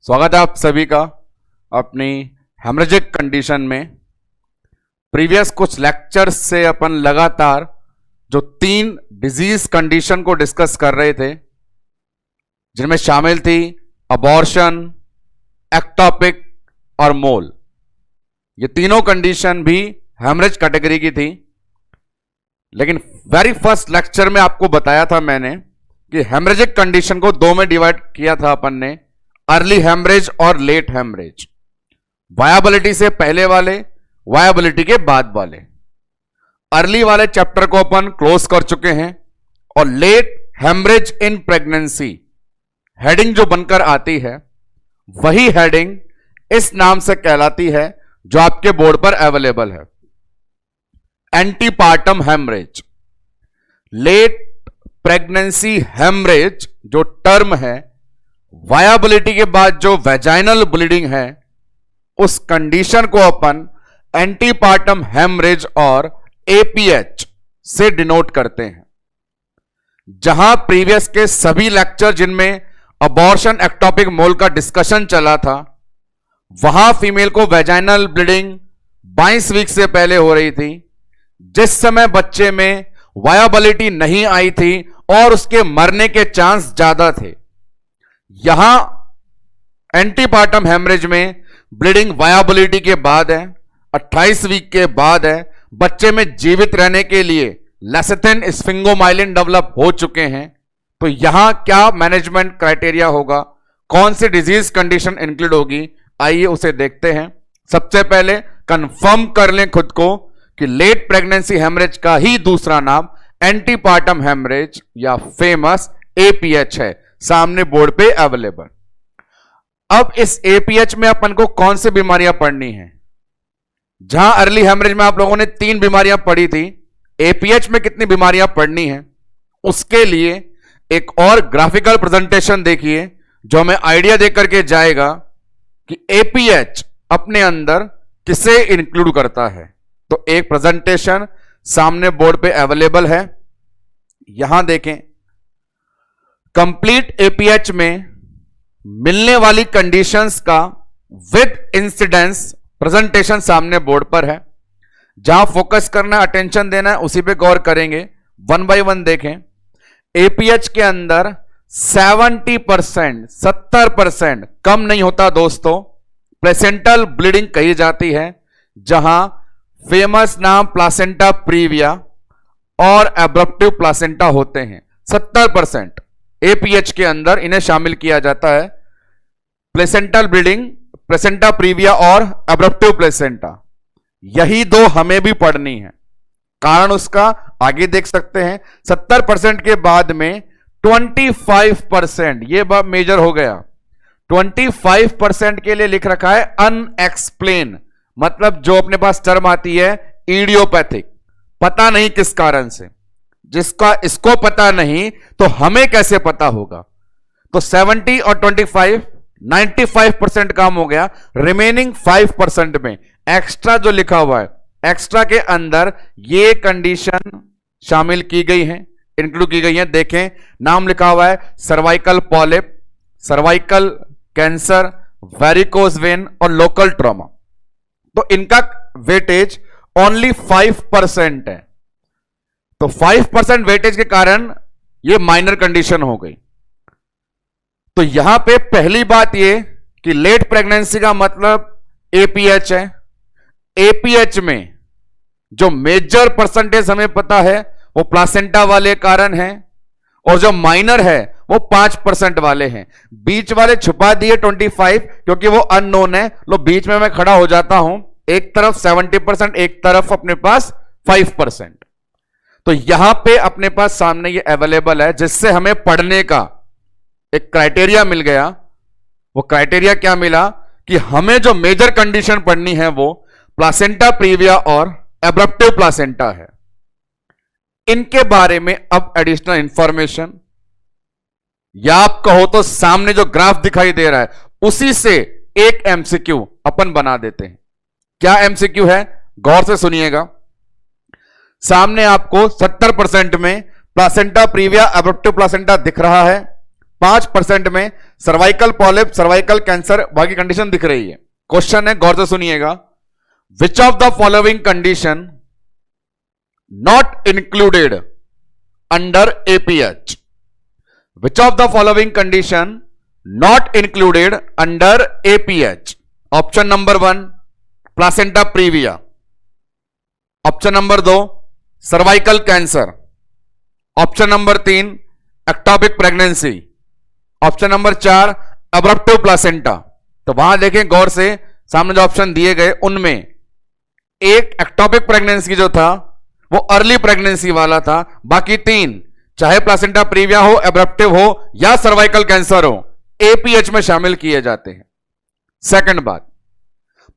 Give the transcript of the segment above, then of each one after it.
स्वागत है आप सभी का अपनी हेमरेजिक कंडीशन में। प्रीवियस कुछ लेक्चर्स से अपन लगातार जो 3 डिजीज कंडीशन को डिस्कस कर रहे थे, जिनमें शामिल थी अबॉर्शन, एक्टोपिक और मोल। ये तीनों कंडीशन भी हेमरेज कैटेगरी की थी। लेकिन वेरी फर्स्ट लेक्चर में आपको बताया था मैंने कि हेमरेजिक कंडीशन को 2 में डिवाइड किया था अपन ने, अर्ली हेमरेज और लेट हेमरेज। वायबिलिटी से पहले वाले, वायबिलिटी के बाद वाले। अर्ली वाले चैप्टर को अपन क्लोज कर चुके हैं और late haemorrhage in pregnancy heading जो बनकर आती है, वही हेडिंग इस नाम से कहलाती है जो आपके बोर्ड पर अवेलेबल है, antepartum haemorrhage. Late pregnancy haemorrhage जो टर्म है, वायबिलिटी के बाद जो वेजाइनल ब्लीडिंग है, उस कंडीशन को अपन एंटीपार्टम हेमरेज और एपीएच से डिनोट करते हैं। जहां प्रीवियस के सभी लेक्चर जिनमें अबॉर्शन, एक्टोपिक, मोल का डिस्कशन चला था, वहां फीमेल को वेजाइनल ब्लीडिंग 22 वीक से पहले हो रही थी, जिस समय बच्चे में वायबिलिटी नहीं आई थी और उसके मरने के चांस ज्यादा थे। यहां एंटीपार्टम हेमरेज में ब्लीडिंग वायबिलिटी के बाद है, 28 वीक के बाद है, बच्चे में जीवित रहने के लिए लेसेथिन, स्फिंगोमाइलिन डेवलप हो चुके हैं। तो यहां क्या मैनेजमेंट क्राइटेरिया होगा, कौन सी डिजीज कंडीशन इंक्लूड होगी, आइए उसे देखते हैं। सबसे पहले कंफर्म कर लें खुद को कि लेट प्रेगनेंसी हेमरेज का ही दूसरा नाम एंटीपार्टम हेमरेज या फेमस एपीएच है, सामने बोर्ड पे अवेलेबल। अब इस एपीएच में अपन को कौन सी बीमारियां पढ़नी है? जहां अर्ली हेमरेज में आप लोगों ने 3 बीमारियां पढ़ी थी, एपीएच में कितनी बीमारियां पढ़नी है, उसके लिए एक और ग्राफिकल प्रेजेंटेशन देखिए जो हमें आइडिया देकर के जाएगा कि एपीएच अपने अंदर किसे इंक्लूड करता है। तो एक प्रेजेंटेशन सामने बोर्ड पे अवेलेबल है, यहां देखें। कंप्लीट एपीएच में मिलने वाली कंडीशंस का विद इंसिडेंस प्रेजेंटेशन सामने बोर्ड पर है। जहां फोकस करना है, अटेंशन देना है, उसी पे गौर करेंगे। 1 बाय 1 देखें। एपीएच के अंदर 70%, 70% कम नहीं होता दोस्तों, प्लेसेंटल ब्लीडिंग कही जाती है, जहां फेमस नाम प्लासेंटा प्रीविया और एब्रप्टिव प्लासेंटा होते हैं। 70% एपीएच के अंदर इन्हें शामिल किया जाता है। प्लेसेंटल ब्लीडिंग, प्लेसेंटा प्रीविया और एब्रप्टिव प्लेसेंटा, यही 2 हमें भी पढ़नी है। कारण उसका आगे देख सकते हैं। 70% के बाद में 25%, ये बात मेजर हो गया, 25% के लिए लिख रखा है अनएक्सप्लेन, मतलब जो अपने पास टर्म आती है इडियोपैथिक, पता नहीं किस कारण से। जिसका इसको पता नहीं तो हमें कैसे पता होगा। तो 70 और 25, 95% काम हो गया। रिमेनिंग 5% में एक्स्ट्रा जो लिखा हुआ है, एक्स्ट्रा के अंदर ये कंडीशन शामिल की गई है, इंक्लूड की गई है। देखें, नाम लिखा हुआ है cervical polyp, cervical cancer, varicose vein और लोकल ट्रॉमा। तो इनका वेटेज ओनली 5% है। तो 5% वेटेज के कारण ये माइनर कंडीशन हो गई। तो यहां पे पहली बात ये कि लेट प्रेगनेंसी का मतलब एपीएच है। एपीएच में जो मेजर परसेंटेज हमें पता है वो प्लासेंटा वाले कारण है, और जो माइनर है वो 5% वाले हैं। बीच वाले छुपा दिए 25, क्योंकि वो अननोन है। लो, बीच में मैं खड़ा हो जाता हूं, एक तरफ 70%, एक तरफ अपने पास 5%। तो यहां पे अपने पास सामने ये अवेलेबल है, जिससे हमें पढ़ने का एक क्राइटेरिया मिल गया। वो क्राइटेरिया क्या मिला कि हमें जो मेजर कंडीशन पढ़नी है वो प्लासेंटा प्रीविया और एब्रप्टिव प्लासेंटा है। इनके बारे में अब एडिशनल इंफॉर्मेशन, या आप कहो तो सामने जो ग्राफ दिखाई दे रहा है उसी से एक एमसीक्यू अपन बना देते हैं। क्या एमसीक्यू है, गौर से सुनिएगा। सामने आपको 70% में प्लासेंटा प्रीविया, एब्रप्टिव प्लासेंटा दिख रहा है। 5% में सर्वाइकल पॉलिप, सर्वाइकल कैंसर, बाकी कंडीशन दिख रही है। क्वेश्चन है, गौर से सुनिएगा, which of the following condition not included under APH? Which of the following condition not included under APH? Option number 1 placenta previa, option number 2 cervical cancer, option number 3 ectopic pregnancy, option number 4 abruptive placenta. तो वहां देखें गौर से, सामने जो option दिए गए उनमें एक एक्टोपिक प्रेगनेंसी जो था वो अर्ली प्रेगनेंसी वाला था, बाकी 3 चाहे प्लासेंटा प्रीविया हो, एब्रप्टिव हो या सर्वाइकल कैंसर हो, एपीएच में शामिल किए जाते हैं। सेकंड बात,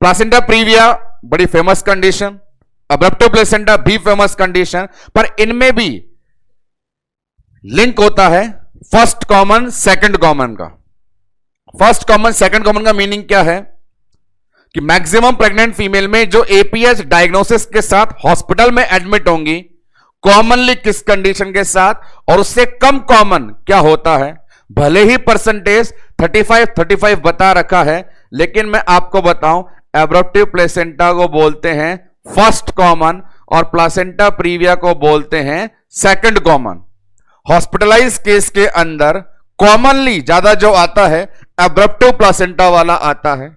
प्लासेंटा प्रीविया बड़ी फेमस कंडीशन, अब्रप्टिव प्लेसेंटा भी फेमस कंडीशन, पर इनमें भी लिंक होता है फर्स्ट कॉमन सेकंड कॉमन का। फर्स्ट कॉमन सेकंड कॉमन का मीनिंग क्या है कि मैक्सिमम प्रेग्नेंट फीमेल में जो एपीएच डायग्नोसिस के साथ हॉस्पिटल में एडमिट होंगी, कॉमनली किस कंडीशन के साथ, और उससे कम कॉमन क्या होता है। भले ही परसेंटेज 35 बता रखा है, लेकिन मैं आपको बताऊं, एब्रप्टिव प्लेसेंटा को बोलते हैं फर्स्ट कॉमन और प्लासेंटा प्रीविया को बोलते हैं सेकंड कॉमन। हॉस्पिटलाइज केस के अंदर कॉमनली ज्यादा जो आता है एब्रप्टिव प्लासेंटा वाला आता है,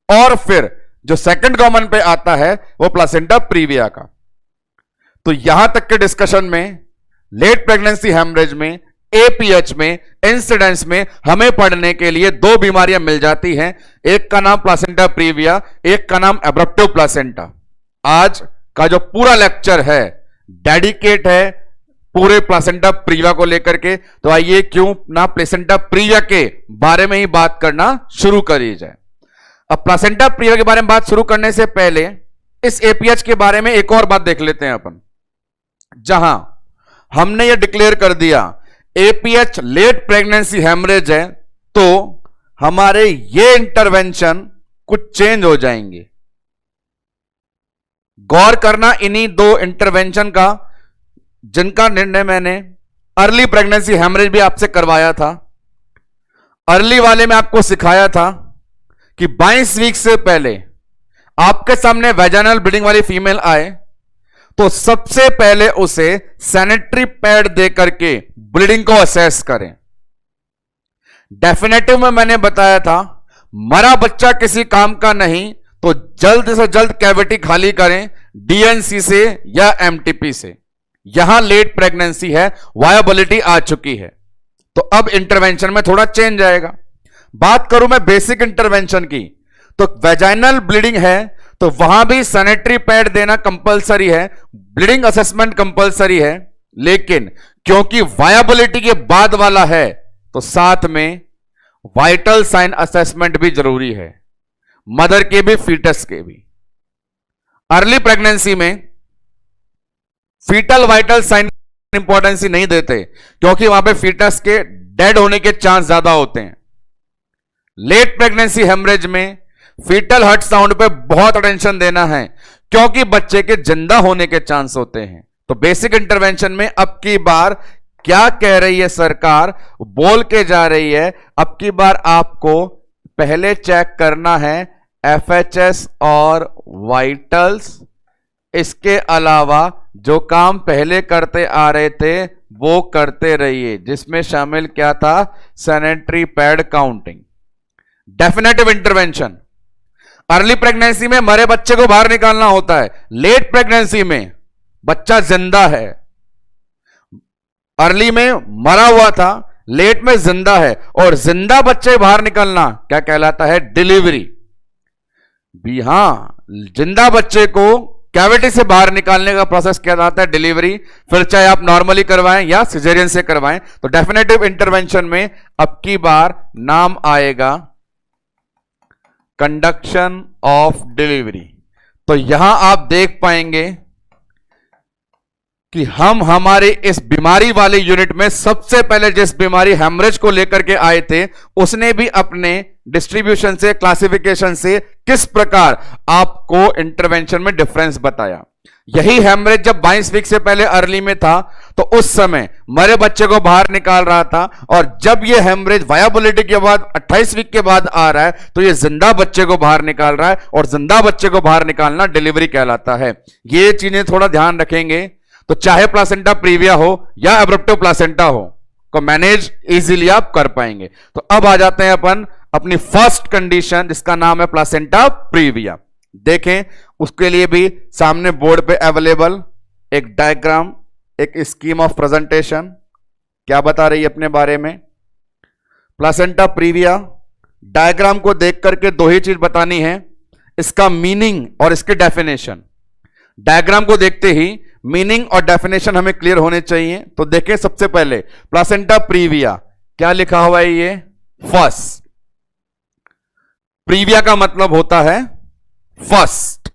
और फिर जो सेकंड कॉमन पे आता है वो प्लासेंटा प्रीविया का। तो यहां तक के डिस्कशन में लेट प्रेगनेंसी हेमरेज में, एपीएच में, इंसिडेंस में हमें पढ़ने के लिए 2 बीमारियां मिल जाती हैं। एक का नाम प्लासेंटा प्रीविया, एक का नाम एब्रप्टिव प्लासेंटा। आज का जो पूरा लेक्चर है डेडिकेट है पूरे प्लासेंटा प्रीविया को लेकर के, तो आइए क्यों ना प्लेसेंटा प्रीविया के बारे में ही बात करना शुरू करी जाए। अब प्लासेंटा प्रीविया के बारे में बात शुरू करने से पहले इस एपीएच के बारे में एक और बात देख लेते हैं अपन। जहां हमने ये डिक्लेयर कर दिया एपीएच लेट प्रेगनेंसी हेमरेज है, तो हमारे ये इंटरवेंशन कुछ चेंज हो जाएंगे। गौर करना इन्हीं 2 इंटरवेंशन का, जिनका निर्णय मैंने अर्ली प्रेगनेंसी हेमरेज भी आपसे करवाया था। अर्ली वाले में आपको सिखाया था कि 22 वीक से पहले आपके सामने वेजाइनल ब्लीडिंग वाली फीमेल आए तो सबसे पहले उसे सैनिटरी पैड दे करके ब्लीडिंग को असेस करें। डेफिनेटिव में मैंने बताया था मरा बच्चा किसी काम का नहीं, तो जल्द से जल्द कैविटी खाली करें डीएनसी से या एमटीपी से। यहां लेट प्रेगनेंसी है, वायबिलिटी आ चुकी है, तो अब इंटरवेंशन में थोड़ा चेंज आएगा। बात करूं मैं बेसिक इंटरवेंशन की, तो वेजाइनल ब्लीडिंग है तो वहां भी सैनिटरी पैड देना कंपलसरी है, ब्लीडिंग असेसमेंट कंपलसरी है, लेकिन क्योंकि वायबिलिटी के बाद वाला है तो साथ में वाइटल साइन असेसमेंट भी जरूरी है, मदर के भी फीटस के भी। अर्ली प्रेगनेंसी में फीटल वाइटल साइन इंपॉर्टेंस नहीं देते क्योंकि वहां पे फीटस के डेड होने के चांस ज्यादा होते हैं। लेट प्रेगनेंसी हेमरेज में फीटल हार्ट साउंड पे बहुत अटेंशन देना है क्योंकि बच्चे के जिंदा होने के चांस होते हैं। तो बेसिक इंटरवेंशन में अब की बार क्या कह रही है सरकार, बोल के जा रही है, अब की बार आपको पहले चेक करना है एफएचएस और वाइटल्स। इसके अलावा जो काम पहले करते आ रहे थे वो करते रहिए, जिसमें शामिल क्या था, sanitary pad counting. Definitive intervention, early pregnancy में मरे बच्चे को बाहर निकालना होता है, लेट प्रेगनेंसी में बच्चा जिंदा है। अर्ली में मरा हुआ था, लेट में जिंदा है, और जिंदा बच्चे बाहर निकालना क्या कहलाता है, डिलीवरी। भी हां, जिंदा बच्चे को कैविटी से बाहर निकालने का प्रोसेस क्या जाता है, डिलीवरी। फिर चाहे आप नॉर्मली करवाएं या सिजेरियन से करवाएं। तो डेफिनेटिव इंटरवेंशन में अब की बार नाम आएगा कंडक्शन ऑफ डिलीवरी। तो यहां आप देख पाएंगे कि हम हमारे इस बीमारी वाले यूनिट में सबसे पहले जिस बीमारी हेमरेज को लेकर के आए थे उसने भी अपने डिस्ट्रीब्यूशन से, क्लासिफिकेशन से किस प्रकार आपको इंटरवेंशन में डिफरेंस बताया। यही हेमरेज जब 22 वीक से पहले अर्ली में था तो उस समय मरे बच्चे को बाहर निकाल रहा था, और जब ये हेमरेज वायबिलिटी के बाद 28 वीक के बाद आ रहा है तो ये जिंदा बच्चे को बाहर निकाल रहा है, और जिंदा बच्चे को बाहर निकालना डिलीवरी कहलाता है। ये चीजें थोड़ा ध्यान रखेंगे तो चाहे प्लासेंटा प्रीविया हो या एब्रप्टिव प्लासेंटा हो को मैनेज इजीली आप कर पाएंगे। तो अब आ जाते हैं अपन अपनी फर्स्ट कंडीशन जिसका नाम है प्लासेंटा प्रीविया। देखें उसके लिए भी सामने बोर्ड पे अवेलेबल एक डायग्राम, एक स्कीम ऑफ प्रेजेंटेशन क्या बता रही है अपने बारे में। प्लासेंटा प्रीविया डायग्राम को देख करके दो ही चीज बतानी है, इसका मीनिंग और इसके डेफिनेशन। डायग्राम को देखते ही मीनिंग और डेफिनेशन हमें क्लियर होने चाहिए। तो देखें सबसे पहले प्लासेंटा प्रीविया क्या लिखा हुआ है, ये फर्स्ट। प्रीविया का मतलब होता है फर्स्ट,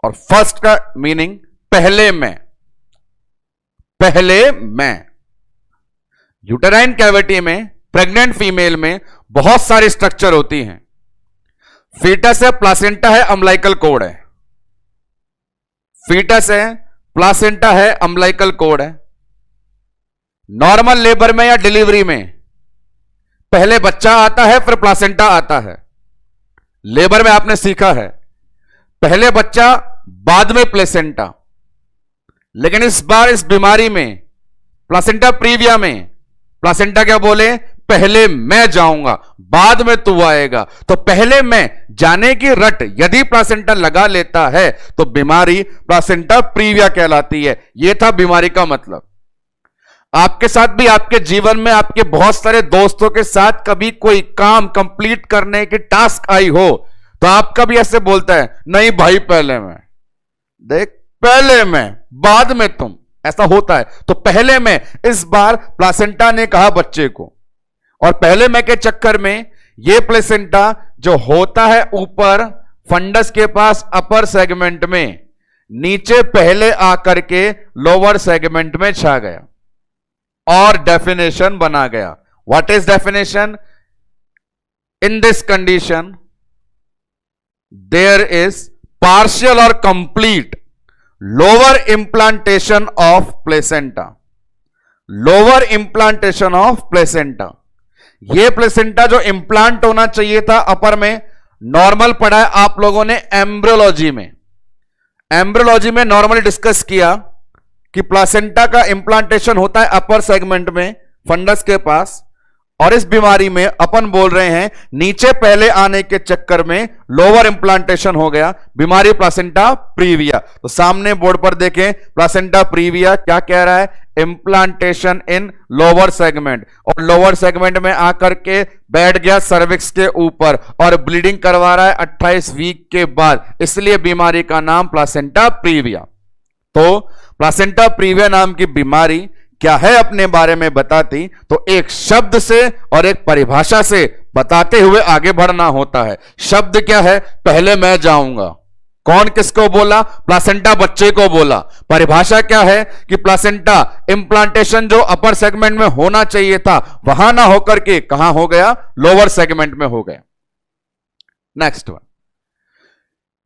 और फर्स्ट का मीनिंग पहले में। पहले में यूटेराइन कैविटी में प्रेग्नेंट फीमेल में बहुत सारी स्ट्रक्चर होती हैं। फीटस है, प्लासेंटा है, अम्लाइकल कोड है। फीटस है, प्लासेंटा है, अम्लाइकल कोड है। नॉर्मल लेबर में या डिलीवरी में पहले बच्चा आता है फिर प्लासेंटा आता है। लेबर में आपने सीखा है पहले बच्चा बाद में प्लेसेंटा, लेकिन इस बार इस बीमारी में प्लासेंटा प्रीविया में प्लासेंटा क्या बोले, पहले मैं जाऊंगा बाद में तू आएगा। तो पहले मैं जाने की रट यदि प्लासेंटा लगा लेता है तो बीमारी प्लासेंटा प्रीविया कहलाती है। यह था बीमारी का मतलब। आपके साथ भी आपके जीवन में आपके बहुत सारे दोस्तों के साथ कभी कोई काम कंप्लीट करने की टास्क आई हो तो आपका भी ऐसे बोलता है, नहीं भाई पहले मैं, देख पहले मैं बाद में तुम, ऐसा होता है। तो पहले मैं इस बार प्लासेंटा ने कहा बच्चे को, और पहले मैं के चक्कर में ये प्लेसेंटा जो होता है ऊपर फंडस के पास अपर सेगमेंट में, नीचे पहले आकर के लोअर सेगमेंट में छा गया और डेफिनेशन बना गया। What is definition? In this condition there is partial और complete lower implantation of placenta. Lower implantation of placenta, ये प्लेसेंटा जो इंप्लांट होना चाहिए था अपर में, नॉर्मल पढ़ा है आप लोगों ने एम्ब्रियोलॉजी में। एम्ब्रियोलॉजी में नॉर्मली डिस्कस किया कि प्लासेंटा का इंप्लांटेशन होता है अपर सेगमेंट में फंडस के पास, और इस बीमारी में अपन बोल रहे हैं नीचे पहले आने के चक्कर में लोअर इंप्लांटेशन हो गया, बीमारी प्लासेंटा प्रीविया। तो सामने बोर्ड पर देखें प्लासेंटा प्रीविया क्या कह रहा है, इंप्लांटेशन इन लोअर सेगमेंट, और लोअर सेगमेंट में आकर के बैठ गया सर्विक्स के ऊपर और ब्लीडिंग करवा रहा है 28 वीक के बाद, इसलिए बीमारी का नाम प्लासेंटा प्रीविया। तो प्लासेंटा प्रीविया नाम की बीमारी क्या है अपने बारे में बताती तो एक शब्द से और एक परिभाषा से बताते हुए आगे बढ़ना होता है। शब्द क्या है, पहले मैं जाऊंगा। कौन किसको बोला? प्लासेंटा बच्चे को बोला। परिभाषा क्या है कि प्लासेंटा इंप्लांटेशन जो अपर सेगमेंट में होना चाहिए था वहां ना होकर के कहां हो गया, लोअर सेगमेंट में हो गया। नेक्स्ट वन,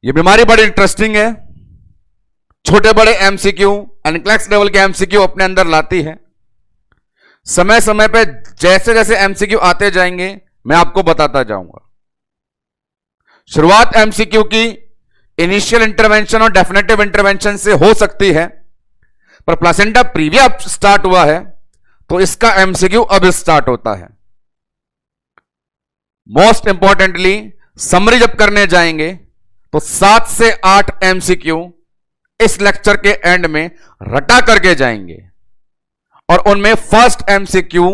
ये बीमारी बड़ी इंटरेस्टिंग है, छोटे बड़े एमसीक्यू, एनक्लेक्स लेवल के एमसीक्यू अपने अंदर लाती है। समय समय पे जैसे जैसे एमसीक्यू आते जाएंगे मैं आपको बताता जाऊंगा। शुरुआत एमसीक्यू की इनिशियल इंटरवेंशन और डेफिनेटिव इंटरवेंशन से हो सकती है, पर प्लासेंटा प्रीविया स्टार्ट हुआ है तो इसका एमसीक्यू अब स्टार्ट होता है। मोस्ट इंपॉर्टेंटली समरी जब करने जाएंगे तो 7 से 8 एमसीक्यू इस लेक्चर के एंड में रटा करके जाएंगे, और उनमें फर्स्ट एमसीक्यू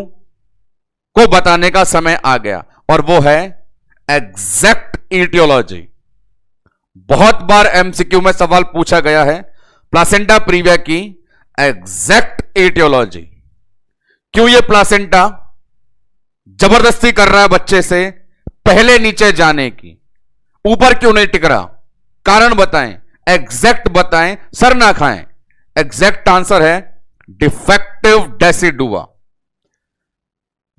को बताने का समय आ गया, और वो है एग्जैक्ट ईटियोलॉजी। बहुत बार एमसीक्यू में सवाल पूछा गया है प्लासेंटा प्रीविया की एग्जैक्ट ईटियोलॉजी। क्यों ये प्लासेंटा जबरदस्ती कर रहा है बच्चे से पहले नीचे जाने की, ऊपर क्यों नहीं टिक रहा? कारण बताएं, एग्जैक्ट बताएं, सर ना खाएं। एग्जैक्ट आंसर है डिफेक्टिव डेसिडुआ।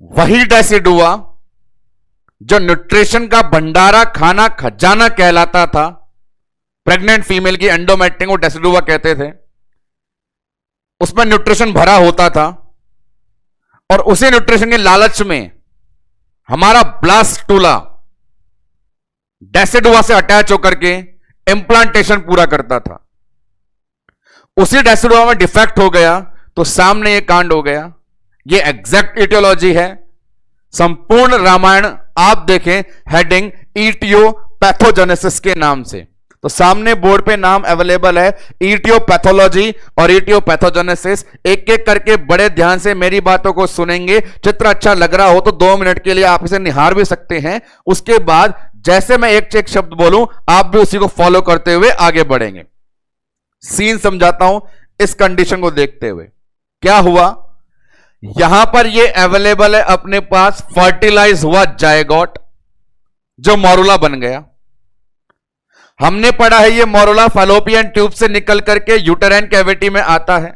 वही डेसिडुआ जो न्यूट्रिशन का भंडारा, खाना खजाना कहलाता था, प्रेग्नेंट फीमेल की एंडोमेट्रियम को डेसिडुआ कहते थे। उसमें न्यूट्रिशन भरा होता था और उसी न्यूट्रिशन के लालच में हमारा ब्लास्टूला डेसिडुआ से अटैच होकर के इंप्लांटेशन पूरा करता था। उसी डेसिडुआ में डिफेक्ट हो गया तो सामने ये कांड हो गया। ये एग्जैक्ट इटियोलॉजी है। संपूर्ण रामायण आप देखें हेडिंग ईटियोपैथोजेनेसिस के नाम से, तो सामने बोर्ड पे नाम अवेलेबल है, ईटियोपैथोलॉजी और ईटियोपैथोजेनेसिस। एक एक करके बड़े ध्यान से मेरी बातों को सुनेंगे। चित्र अच्छा लग रहा हो तो 2 मिनट के लिए आप इसे निहार भी सकते हैं। उसके बाद जैसे मैं एक एक शब्द बोलूं आप भी उसी को फॉलो करते हुए आगे बढ़ेंगे। सीन समझाता हूं इस कंडीशन को देखते हुए। क्या हुआ, यहां पर ये अवेलेबल है अपने पास फर्टिलाइज हुआ जायगोट जो मोरुला बन गया। हमने पढ़ा है ये मोरुला फैलोपियन ट्यूब से निकल करके यूटेराइन कैविटी में आता है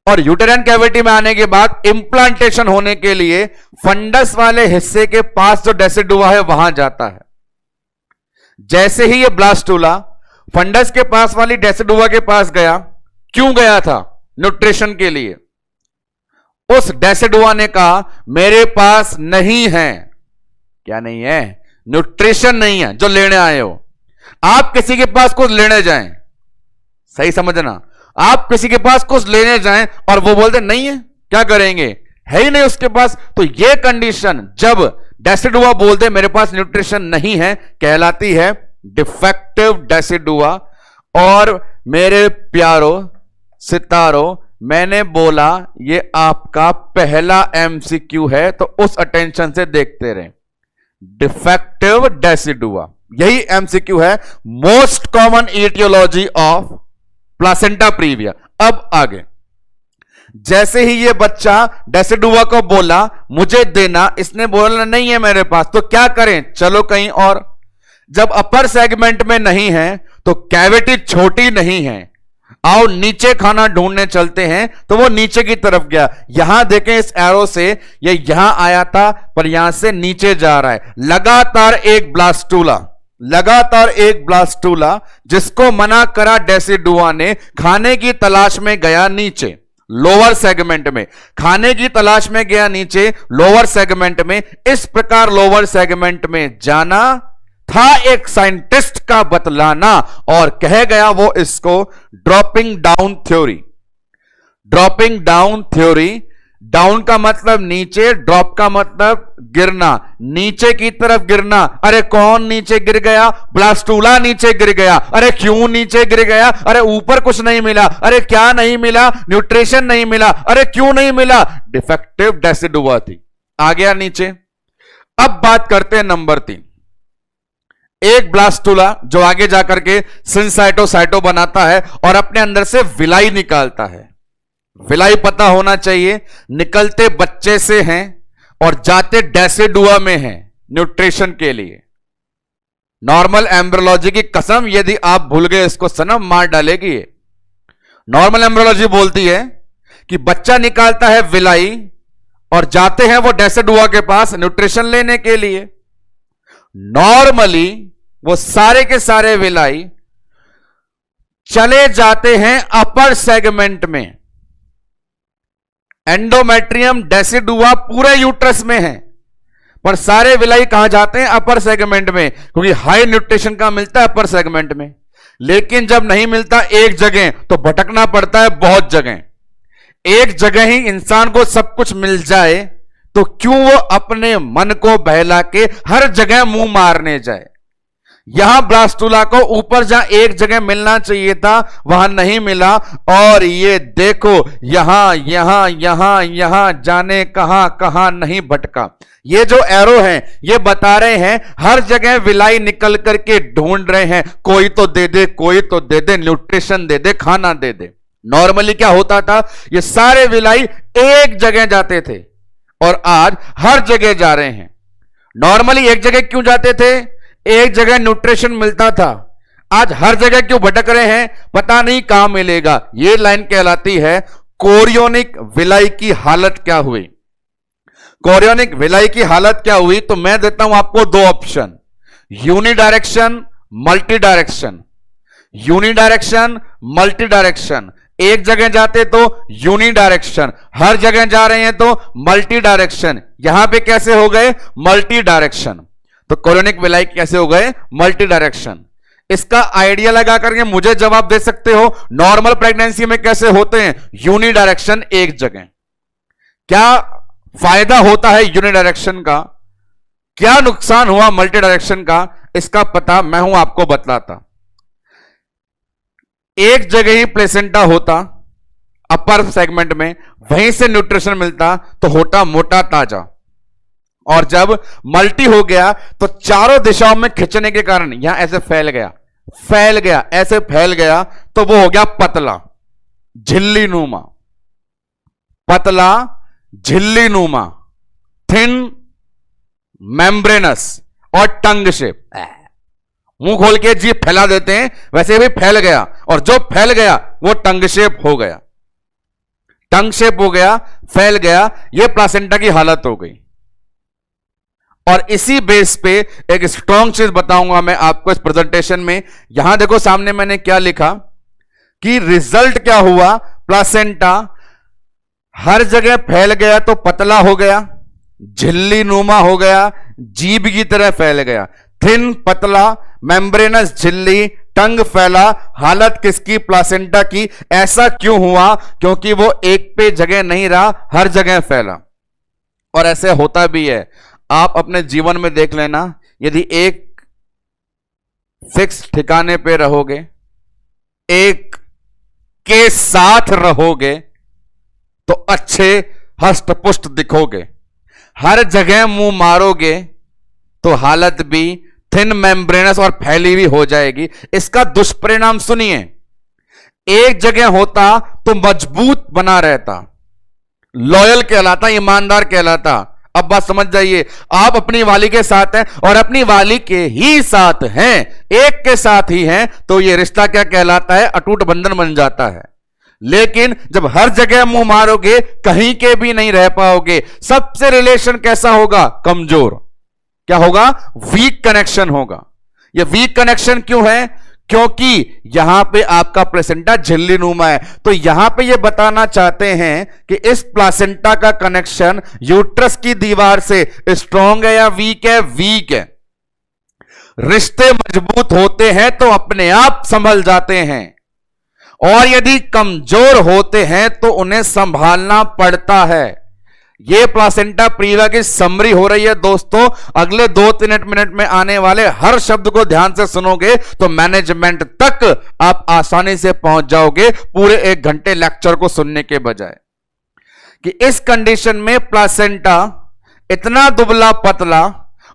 और यूटेराइन कैविटी में आने के बाद इंप्लांटेशन होने के लिए फंडस वाले हिस्से के पास जो डेसिडुआ है वहां जाता है। जैसे ही ये ब्लास्टूला फंडस के पास वाली डेसिडुआ के पास गया, क्यों गया था? न्यूट्रिशन के लिए। उस डेसिडुआ ने कहा मेरे पास नहीं है, क्या नहीं है? न्यूट्रिशन नहीं है जो लेने आए हो। आप किसी के पास कुछ लेने जाएं, सही समझना, आप किसी के पास कुछ लेने जाएं और वो बोलते नहीं है, क्या करेंगे? है ही नहीं उसके पास। तो ये कंडीशन जब डेसिडुआ बोलते मेरे पास न्यूट्रिशन नहीं है कहलाती है डिफेक्टिव डेसिडुआ। और मेरे प्यारो सितारो, मैंने बोला ये आपका पहला एमसीक्यू है तो उस अटेंशन से देखते रहे। डिफेक्टिव डेसिडुआ, यही एमसीक्यू है, most common aetiology of placenta praevia. अब आगे, जैसे ही ये बच्चा डेसिडुआ को बोला मुझे देना, इसने बोला नहीं है मेरे पास, तो क्या करें? चलो कहीं और। जब अपर सेगमेंट में नहीं है तो कैविटी छोटी नहीं है, आओ नीचे खाना ढूंढने चलते हैं। तो वो नीचे की तरफ गया। यहां देखें इस एरो से, ये यहां आया था पर यहां से नीचे जा रहा है। लगातार एक ब्लास्टूला जिसको मना करा डेसिडुआ ने, खाने की तलाश में गया नीचे लोअर सेगमेंट में, खाने की तलाश में गया नीचे लोअर सेगमेंट में। इस प्रकार लोअर सेगमेंट में जाना था एक साइंटिस्ट का बतलाना और कह गया वो इसको dropping down theory. Dropping down theory, down का मतलब नीचे, ड्रॉप का मतलब गिरना, न्नीचे की तरफ गिरना। अरे कौन नीचे गिर गया? ब्लास्टूला नीचे गिर गया। अरे क्यों नीचे गिर गया? अरे ऊपर कुछ नहीं मिला। अरे क्या नहीं मिला? न्यूट्रिशन नहीं मिला। अरे क्यों नहीं मिला? डिफेक्टिव डेसिडुआ थी, आ गया नीचे। अब बात करते हैं नंबर 3, एक ब्लास्टूला जो आगे जाकर के सिंसाइटोसाइटो बनाता है और अपने अंदर से विलाई निकालता है। विलाई पता होना चाहिए, निकलते बच्चे से हैं और जाते डेसिडुआ में हैं न्यूट्रिशन के लिए। नॉर्मल एम्ब्रियोलॉजी की कसम, यदि आप भूल गए इसको सनम मार डालेगी। नॉर्मल एम्ब्रियोलॉजी बोलती है कि बच्चा निकालता है विलाई और जाते हैं वो डेसिडुआ के पास न्यूट्रिशन लेने के लिए। नॉर्मली वो सारे के सारे विलाई चले जाते हैं अपर सेगमेंट में। एंडोमेट्रियम डेसिडुआ पूरे यूट्रस में है पर सारे विलाई कहां जाते हैं? अपर सेगमेंट में, क्योंकि हाई न्यूट्रिशन का मिलता है अपर सेगमेंट में। लेकिन जब नहीं मिलता एक जगह तो भटकना पड़ता है बहुत जगह। एक जगह ही इंसान को सब कुछ मिल जाए तो क्यों वो अपने मन को बहला के हर जगह मुंह मारने जाए? यहां ब्लास्टूला को ऊपर जहां एक जगह मिलना चाहिए था वहां नहीं मिला और ये देखो यहां यहां यहां यहां जाने कहां कहां नहीं भटका। ये जो एरो हैं ये बता रहे हैं हर जगह विलाई निकल करके ढूंढ रहे हैं, कोई तो दे दे, कोई तो दे दे, न्यूट्रिशन दे दे, खाना दे दे। नॉर्मली क्या होता था, ये सारे विलाई एक जगह जाते थे और आज हर जगह जा रहे हैं। नॉर्मली एक जगह क्यों जाते थे? एक जगह न्यूट्रिशन मिलता था। आज हर जगह क्यों भटक रहे हैं? पता नहीं कहां मिलेगा। यह लाइन कहलाती है कोरियोनिक विलाई की हालत क्या हुई। कोरियोनिक विलाई की हालत क्या हुई? तो मैं देता हूं आपको 2 option, unidirection, multi direction. Unidirection, multi direction. एक जगह जाते तो यूनि डायरेक्शन, हर जगह जा रहे हैं तो मल्टी डायरेक्शन। यहां पे कैसे हो गए? Multi direction. तो कोलोनिक विलाई कैसे हो गए? Multi direction. इसका आइडिया लगा करके मुझे जवाब दे सकते हो, नॉर्मल प्रेगनेंसी में कैसे होते हैं? यूनि डायरेक्शन, एक जगह। क्या फायदा होता है यूनि डायरेक्शन का, क्या नुकसान हुआ मल्टी डायरेक्शन का, इसका पता मैं हूं आपको बतलाता। एक जगह ही प्लेसेंटा होता अपर सेगमेंट में, वहीं से न्यूट्रिशन मिलता तो होता मोटा ताजा। और जब मल्टी हो गया तो चारों दिशाओं में खिंचने के कारण यहां ऐसे फैल गया, ऐसे फैल गया तो वो हो गया पतला, झिल्ली नुमा, पतला झिल्ली नुमा, थिन मेम्ब्रेनस और टंग शेप। मुंह खोल के जीभ फैला देते हैं, वैसे भी फैल गया, और जो फैल गया वो टंग शेप हो गया, टंग शेप हो गया, फैल गया। ये प्लासेंटा की हालत हो गई। और इसी बेस पे एक स्ट्रॉन्ग चीज बताऊंगा मैं आपको इस प्रेजेंटेशन में। यहां देखो सामने मैंने क्या लिखा कि रिजल्ट क्या हुआ, प्लासेंटा हर जगह फैल गया तो पतला हो गया, झिल्ली नुमा हो गया, जीभ की तरह फैल गया, थिन पतला, मेम्ब्रेनस झिल्ली, टंग फैला। हालत किसकी? प्लासेंटा की। ऐसा क्यों हुआ? क्योंकि वो एक पे जगह नहीं रहा, हर जगह फैला। और ऐसे होता भी है, आप अपने जीवन में देख लेना, यदि एक फिक्स ठिकाने पे रहोगे, एक के साथ रहोगे तो अच्छे हष्ट-पुष्ट दिखोगे, हर जगह मुंह मारोगे तो हालत भी थिन मेम्ब्रेनस और फैली हुई हो जाएगी। इसका दुष्परिणाम सुनिए, एक जगह होता तो मजबूत बना रहता, लॉयल कहलाता, ईमानदार कहलाता। अब बात समझ जाइए, आप अपनी वाली के साथ हैं और अपनी वाली के ही साथ हैं, एक के साथ ही हैं, तो यह रिश्ता क्या कहलाता है? अटूट बंधन बन जाता है। लेकिन जब हर जगह मुंह मारोगे, कहीं के भी नहीं रह पाओगे। सबसे रिलेशन कैसा होगा? कमजोर। क्या होगा? वीक कनेक्शन होगा। यह वीक कनेक्शन क्यों है? क्योंकि यहां पे आपका प्लेसेंटा झिल्ली नुमा है। तो यहां पे यह बताना चाहते हैं कि इस प्लासेंटा का कनेक्शन यूट्रस की दीवार से स्ट्रॉन्ग है या वीक है? वीक है। रिश्ते मजबूत होते हैं तो अपने आप संभल जाते हैं, और यदि कमजोर होते हैं तो उन्हें संभालना पड़ता है। यह प्लासेंटा प्रीविया की समरी हो रही है दोस्तों। अगले 2-3 मिनट में आने वाले हर शब्द को ध्यान से सुनोगे तो मैनेजमेंट तक आप आसानी से पहुंच जाओगे, पूरे 1 घंटे लेक्चर को सुनने के बजाय। कि इस कंडीशन में प्लासेंटा इतना दुबला पतला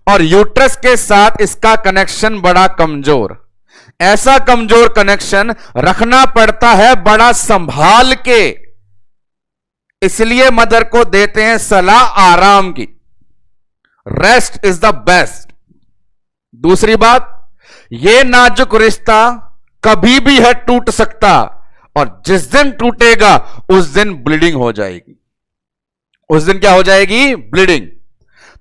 और यूट्रस के साथ इसका कनेक्शन बड़ा कमजोर। ऐसा कमजोर कनेक्शन रखना पड़ता है बड़ा संभाल के, इसलिए मदर को देते हैं सलाह आराम की, रेस्ट इज द बेस्ट। दूसरी बात, यह नाजुक रिश्ता कभी भी है टूट सकता, और जिस दिन टूटेगा उस दिन ब्लीडिंग हो जाएगी। उस दिन क्या हो जाएगी? ब्लीडिंग।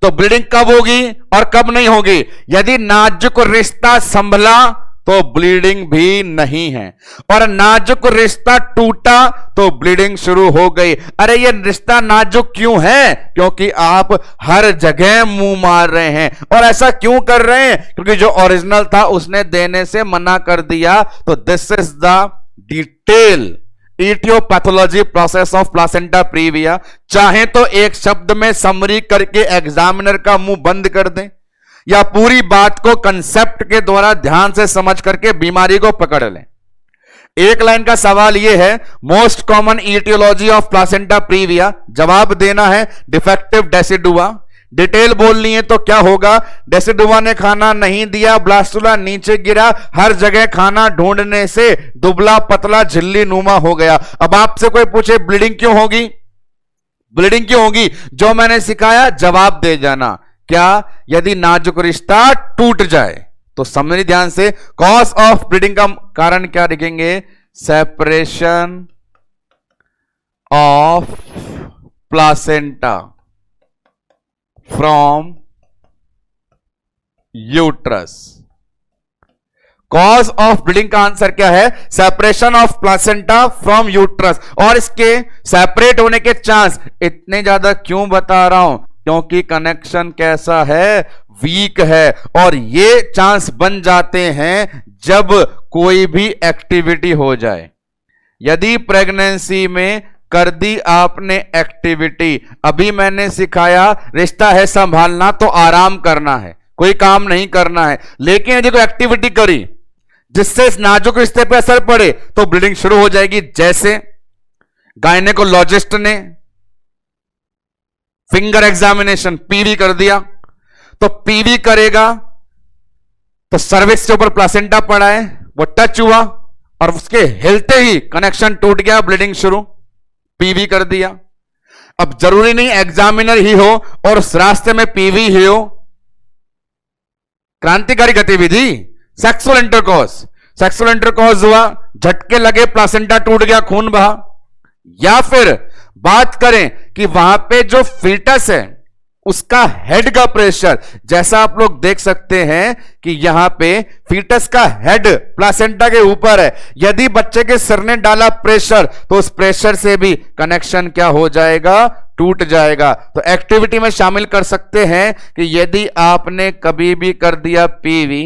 तो ब्लीडिंग कब होगी और कब नहीं होगी? यदि नाजुक रिश्ता संभला तो ब्लीडिंग भी नहीं है, और नाजुक रिश्ता टूटा तो ब्लीडिंग शुरू हो गई। अरे ये रिश्ता नाजुक क्यों है? क्योंकि आप हर जगह मुंह मार रहे हैं। और ऐसा क्यों कर रहे हैं? क्योंकि जो ओरिजिनल था उसने देने से मना कर दिया। तो this is the detail aetiopathology process of placenta previa. चाहे तो एक शब्द में समरी करके एग्जामिनर का मुंह बंद कर दें, या पूरी बात को कंसेप्ट के द्वारा ध्यान से समझ करके बीमारी को पकड़ लें। एक लाइन का सवाल यह है, most common aetiology of placenta praevia, जवाब देना है डिफेक्टिव डेसिडुआ। डिटेल बोलनी है तो क्या होगा? डेसिडुआ ने खाना नहीं दिया, ब्लास्टुला नीचे गिरा, हर जगह खाना ढूंढने से दुबला पतला झिल्ली नुमा हो गया। अब आपसे कोई पूछे ब्लीडिंग क्यों होगी? ब्लीडिंग क्यों होगी? जो मैंने सिखाया जवाब दे जाना। क्या? यदि नाजुक रिश्ता टूट जाए तो समझिए ध्यान से, कॉज ऑफ ब्लीडिंग का कारण क्या लिखेंगे? Separation of placenta from uterus. Cause of bleeding का आंसर क्या है? Separation of placenta from uterus. और इसके सेपरेट होने के चांस इतने ज्यादा क्यों बता रहा हूं? क्योंकि कनेक्शन कैसा है? वीक है। और ये चांस बन जाते हैं जब कोई भी एक्टिविटी हो जाए। यदि प्रेगनेंसी में कर दी आपने एक्टिविटी, अभी मैंने सिखाया रिश्ता है संभालना तो आराम करना है, कोई काम नहीं करना है, लेकिन यदि कोई एक्टिविटी करी जिससे नाजुक रिश्ते पे असर पड़े तो ब्लीडिंग शुरू हो जाएगी। जैसे गायनेकोलॉजिस्ट ने फिंगर एग्जामिनेशन पीवी कर दिया, तो पीवी करेगा तो सर्विक्स के ऊपर प्लासेंटा पड़ा है, वो टच हुआ और उसके हिलते ही कनेक्शन टूट गया, ब्लीडिंग शुरू, पीवी कर दिया। अब जरूरी नहीं एग्जामिनर ही हो और उस रास्ते में पीवी ही हो। क्रांतिकारी गतिविधि सेक्सुअल इंटरकॉर्स हुआ, झटके लगे, प्लासेंटा टूट गया, खून बहा। या फिर बात करें कि वहां पे जो फीटस है उसका हेड का प्रेशर, जैसा आप लोग देख सकते हैं कि यहां पे फीटस का हेड प्लासेंटा के ऊपर है, यदि बच्चे के सिर ने डाला प्रेशर तो उस प्रेशर से भी कनेक्शन क्या हो जाएगा? टूट जाएगा। तो एक्टिविटी में शामिल कर सकते हैं कि यदि आपने कभी भी कर दिया पीवी,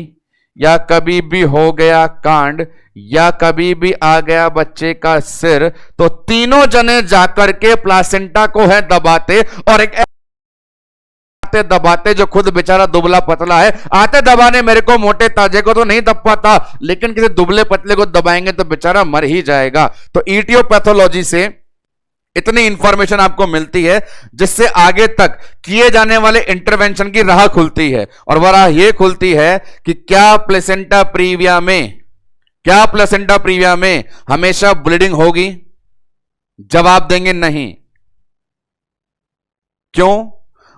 या कभी भी हो गया कांड, या कभी भी आ गया बच्चे का सिर, तो तीनों जने जाकर के प्लासेंटा को है दबाते, और एक दबाते जो खुद बेचारा दुबला पतला है, आते दबाने मेरे को मोटे ताजे को तो नहीं दब पाता, लेकिन किसी दुबले पतले को दबाएंगे तो बेचारा मर ही जाएगा। तो ईटियोपैथोलॉजी से इतनी इंफॉर्मेशन आपको मिलती है जिससे आगे तक किए जाने वाले इंटरवेंशन की राह खुलती है। और वह राह यह खुलती है कि क्या प्लेसेंटा प्रीविया में हमेशा ब्लीडिंग होगी? जवाब देंगे नहीं। क्यों?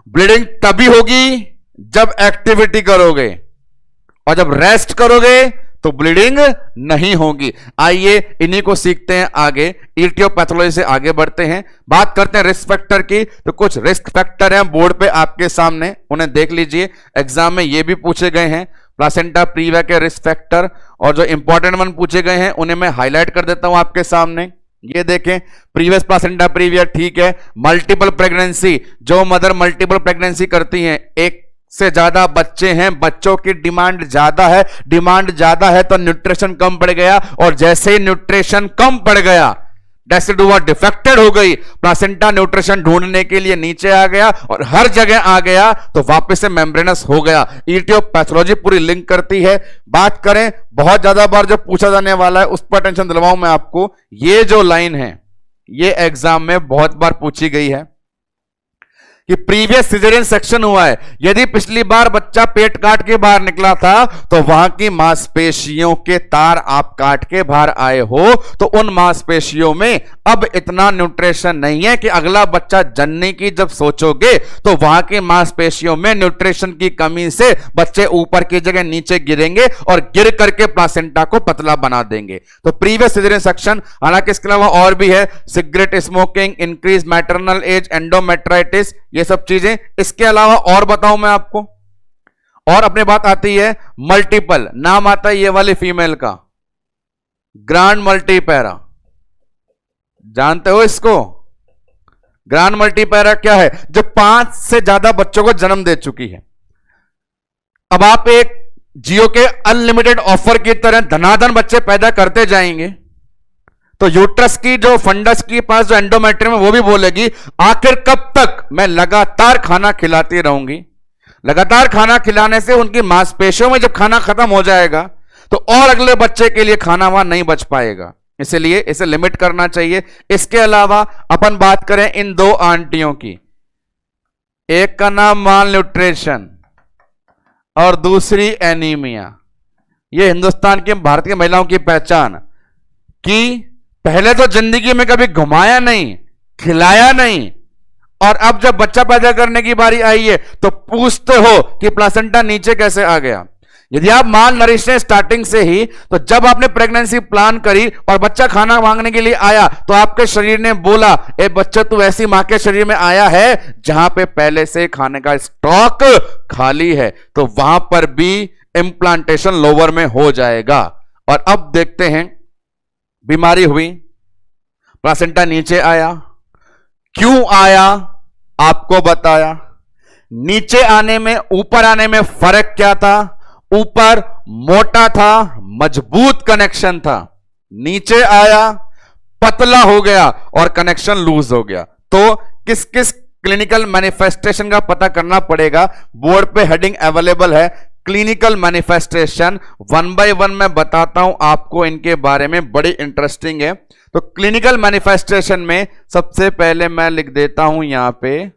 ब्लीडिंग तभी होगी जब एक्टिविटी करोगे, और जब रेस्ट करोगे तो ब्लीडिंग नहीं होगी। आइए इन्हीं को सीखते हैं आगे, ईटियोपैथोलॉजी से आगे बढ़ते हैं। बात करते हैं रिस्क फैक्टर की। तो कुछ रिस्क फैक्टर हैं बोर्ड पे आपके सामने, उन्हें देख लीजिए, एग्जाम में ये भी पूछे गए हैं प्लासेंटा प्रीविया के रिस्क फैक्टर, और जो इंपॉर्टेंट वन पूछे गए हैं उन्हें मैं हाईलाइट कर देता हूं आपके सामने। ये देखें, प्रीवियस प्लासेंटा प्रीविया ठीक है। मल्टीपल प्रेगनेंसी, जो मदर मल्टीपल प्रेगनेंसी करती हैं, एक से ज्यादा बच्चे हैं, बच्चों की डिमांड ज्यादा है तो न्यूट्रिशन कम पड़ गया, और जैसे ही न्यूट्रिशन कम पड़ गया, डेसिडुआ डिफेक्टेड हो गई, प्लासेंटा न्यूट्रिशन ढूंढने के लिए नीचे आ गया और हर जगह आ गया तो वापस से मेम्ब्रेनस हो गया। ईटियोपैथोलॉजी पूरी लिंक करती है। बात करें, बहुत ज्यादा बार जो पूछा जाने वाला है उस पर टेंशन दिलवाऊं मैं आपको, ये जो लाइन है ये एग्जाम में बहुत बार पूछी गई है कि प्रीवियस सिजेरियन सेक्शन हुआ है, यदि पिछली बार बच्चा पेट काट के बाहर निकला था तो वहां की मांसपेशियों के तार आप काट के बाहर आए हो, तो उन मांसपेशियों में अब इतना न्यूट्रिशन नहीं है कि अगला बच्चा जनने की जब सोचोगे तो वहां की मांसपेशियों में न्यूट्रिशन की कमी से बच्चे ऊपर की जगह नीचे गिरेंगे और गिर करके प्लासेंटा को पतला बना देंगे। तो प्रीवियस सिजेरियन सेक्शन, हालांकि इसके अलावा और भी है, cigarette smoking, increase maternal age, endometritis, ये सब चीजें। इसके अलावा और बताऊं मैं आपको, और अपने बात आती है मल्टीपल, नाम आता है ये वाली फीमेल का, ग्रांड मल्टीपैरा, जानते हो इसको? ग्रांड मल्टीपैरा क्या है? जो 5 से ज्यादा बच्चों को जन्म दे चुकी है। अब आप एक जियो के अनलिमिटेड ऑफर की तरह धनाधन बच्चे पैदा करते जाएंगे तो यूट्रस की जो फंडस के पास जो एंडोमेट्रियम है वो भी बोलेगी आखिर कब तक मैं लगातार खाना खिलाती रहूंगी। लगातार खाना खिलाने से उनकी मांसपेशियों में जब खाना खत्म हो जाएगा तो और अगले बच्चे के लिए खाना वहां नहीं बच पाएगा, इसलिए इसे लिमिट करना चाहिए। इसके अलावा अपन बात करें इन 2 आंटियों की, एक का नाम माल न्यूट्रिशन और दूसरी एनीमिया। ये हिंदुस्तान की भारतीय महिलाओं की पहचान कि पहले तो जिंदगी में कभी घुमाया नहीं, खिलाया नहीं, और अब जब बच्चा पैदा करने की बारी आई है तो पूछते हो कि प्लासेंटा नीचे कैसे आ गया। यदि आप माल नरिश हैं स्टार्टिंग से ही, तो जब आपने प्रेगनेंसी प्लान करी और बच्चा खाना मांगने के लिए आया तो आपके शरीर ने बोला, ए बच्चा तू ऐसी मां के शरीर में आया है जहां पे पहले से खाने का स्टॉक खाली है। तो वहां पर भी इंप्लांटेशन लोअर में हो जाएगा। और अब देखते हैं, बीमारी हुई, प्लासेंटा नीचे आया, क्यों आया आपको बताया। नीचे आने में ऊपर आने में फर्क क्या था? ऊपर मोटा था, मजबूत कनेक्शन था, नीचे आया पतला हो गया और कनेक्शन लूज हो गया। तो किस किस क्लिनिकल मैनिफेस्टेशन का पता करना पड़ेगा। बोर्ड पे हेडिंग अवेलेबल है, क्लिनिकल मैनिफेस्टेशन। 1 बाय 1 मैं बताता हूं आपको, इनके बारे में बड़ी इंटरेस्टिंग है। तो क्लिनिकल मैनिफेस्टेशन में सबसे पहले मैं लिख देता हूं यहां पे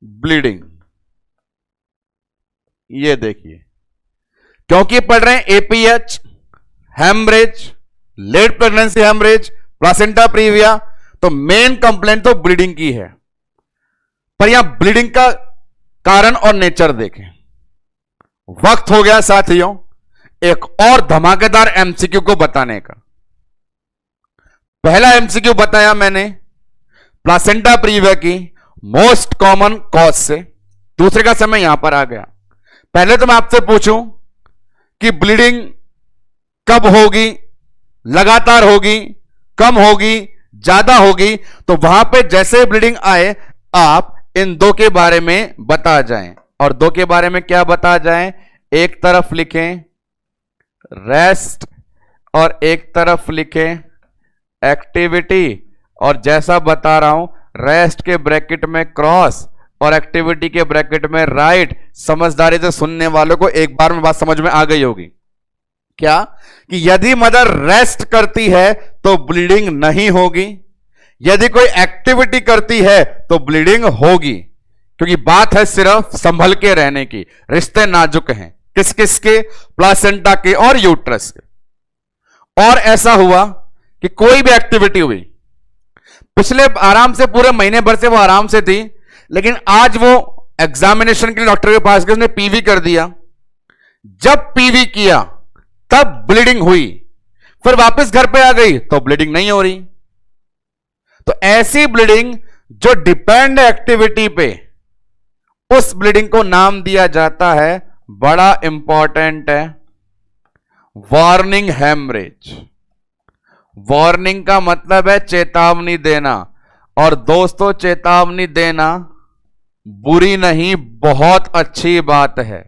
ब्लीडिंग। ये देखिए, क्योंकि पढ़ रहे हैं APH, haemorrhage, late pregnancy haemorrhage, placenta praevia, तो मेन कंप्लेंट तो ब्लीडिंग की है। पर यहां ब्लीडिंग का कारण और नेचर देखें। वक्त हो गया साथियों एक और धमाकेदार एमसीक्यू को बताने का। पहला एमसीक्यू बताया मैंने प्लासेंटा प्रीविया की मोस्ट कॉमन कॉज से, दूसरे का समय यहां पर आ गया। पहले तो मैं आपसे पूछूं कि ब्लीडिंग कब होगी, लगातार होगी, कम होगी, ज्यादा होगी, तो वहां पे जैसे ब्लीडिंग आए आप इन दो के बारे में बता जाएं। और दो के बारे में क्या बता जाएं? एक तरफ लिखें रेस्ट और एक तरफ लिखें एक्टिविटी। और जैसा बता रहा हूं, रेस्ट के ब्रैकेट में क्रॉस और एक्टिविटी के ब्रैकेट में राइट। समझदारी से सुनने वालों को एक बार में बात समझ में आ गई होगी क्या? कि यदि मदर रेस्ट करती है तो ब्लीडिंग नहीं होगी, यदि कोई एक्टिविटी करती है तो ब्लीडिंग होगी। क्योंकि बात है सिर्फ संभल के रहने की। रिश्ते नाजुक हैं, किस किस के? प्लासेंटा के और यूट्रस के। और ऐसा हुआ कि कोई भी एक्टिविटी हुई, पिछले आराम से पूरे महीने भर से वो आराम से थी, लेकिन आज वो एग्जामिनेशन के लिए डॉक्टर के पास गई, उसने पीवी कर दिया। जब पीवी किया तब ब्लीडिंग हुई, फिर वापस घर पे आ गई तो ब्लीडिंग नहीं हो रही। तो ऐसी ब्लीडिंग जो डिपेंड एक्टिविटी पे, उस ब्लीडिंग को नाम दिया जाता है, बड़ा इंपॉर्टेंट है, वार्निंग हेमरेज। वार्निंग का मतलब है चेतावनी देना। और दोस्तों, चेतावनी देना बुरी नहीं, बहुत अच्छी बात है।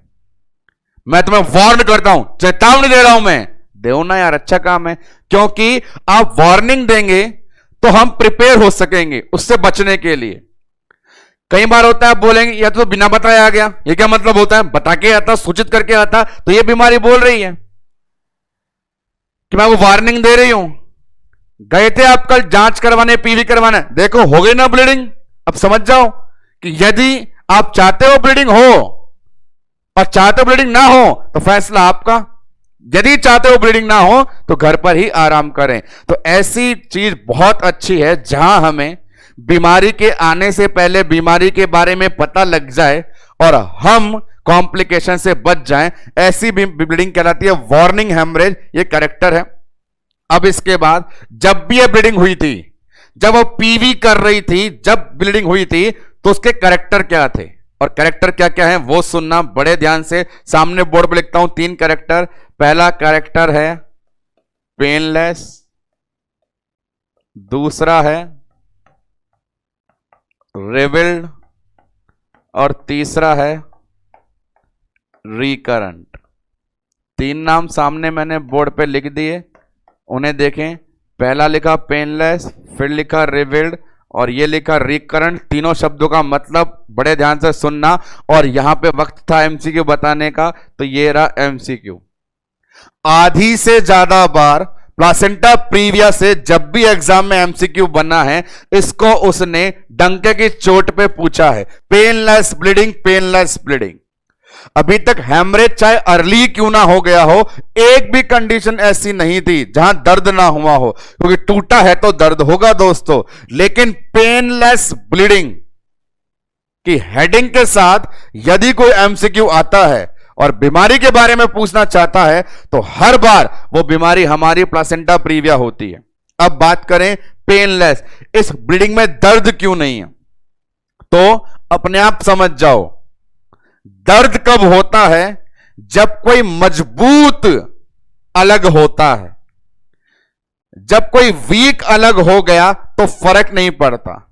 मैं तुम्हें वार्न करता हूं, चेतावनी दे रहा हूं मैं, दो ना यार, अच्छा काम है। क्योंकि आप वार्निंग देंगे तो हम प्रिपेयर हो सकेंगे उससे बचने के लिए। कई बार होता है आप बोलेंगे या तो बिना बताए आ गया, ये क्या मतलब होता है? बता के आता, सूचित करके आता, तो ये बीमारी बोल रही है कि मैं वो वार्निंग दे रही हूं। गए थे आप कल जांच करवाने, पीवी करवाने, देखो हो गई ना ब्लीडिंग। अब समझ जाओ कि यदि आप चाहते हो ब्लीडिंग हो और चाहते हो ब्लीडिंग ना हो तो फैसला आपका। यदि चाहते हो ब्लीडिंग ना हो तो घर पर ही आराम करें। तो ऐसी चीज बहुत अच्छी है जहां हमें बीमारी के आने से पहले बीमारी के बारे में पता लग जाए और हम कॉम्प्लिकेशन से बच जाएं। ऐसी ब्लीडिंग कहलाती है वार्निंग हेमरेज। ये कैरेक्टर है। अब इसके बाद जब भी ये ब्लीडिंग हुई थी, जब वो पीवी कर रही थी, जब ब्लीडिंग हुई थी, तो उसके कैरेक्टर क्या थे और कैरेक्टर क्या क्या है वो सुनना बड़े ध्यान से। सामने बोर्ड पर लिखता हूं 3 कैरेक्टर। पहला कैरेक्टर है पेनलेस, दूसरा है रिविल्ड और तीसरा है रिकरेंट। 3 नाम सामने मैंने बोर्ड पे लिख दिए, उन्हें देखें। पहला लिखा पेनलेस, फिर लिखा रिविल्ड और ये लिखा रिकरेंट। तीनों शब्दों का मतलब बड़े ध्यान से सुनना। और यहां पे वक्त था एमसीक्यू बताने का, तो ये रहा एमसीक्यू। आधी से ज्यादा बार प्लासेंटा प्रीविया से जब भी एग्जाम में एमसीक्यू बना है, इसको उसने डंके की चोट पे पूछा है, पेनलेस ब्लीडिंग, पेनलेस ब्लीडिंग। अभी तक हेमरेज चाहे अर्ली क्यों ना हो गया हो, एक भी कंडीशन ऐसी नहीं थी जहां दर्द ना हुआ हो, क्योंकि टूटा है तो दर्द होगा दोस्तों। लेकिन पेनलेस ब्लीडिंग की हेडिंग के साथ यदि कोई एमसीक्यू आता है और बीमारी के बारे में पूछना चाहता है, तो हर बार वो बीमारी हमारी प्लासेंटा प्रीविया होती है। अब बात करें पेनलेस, इस ब्लीडिंग में दर्द क्यों नहीं है, तो अपने आप समझ जाओ। दर्द कब होता है? जब कोई मजबूत अलग होता है, जब कोई वीक अलग हो गया तो फर्क नहीं पड़ता।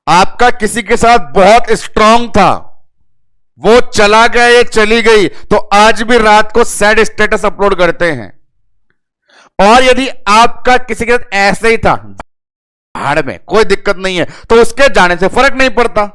आपका किसी के साथ बहुत स्ट्रांग था, वो चला गया या चली गई, तो आज भी रात को सैड स्टेटस अपलोड करते हैं। और यदि आपका किसी के साथ ऐसे ही था, भाड़ में कोई दिक्कत नहीं है, तो उसके जाने से फर्क नहीं पड़ता।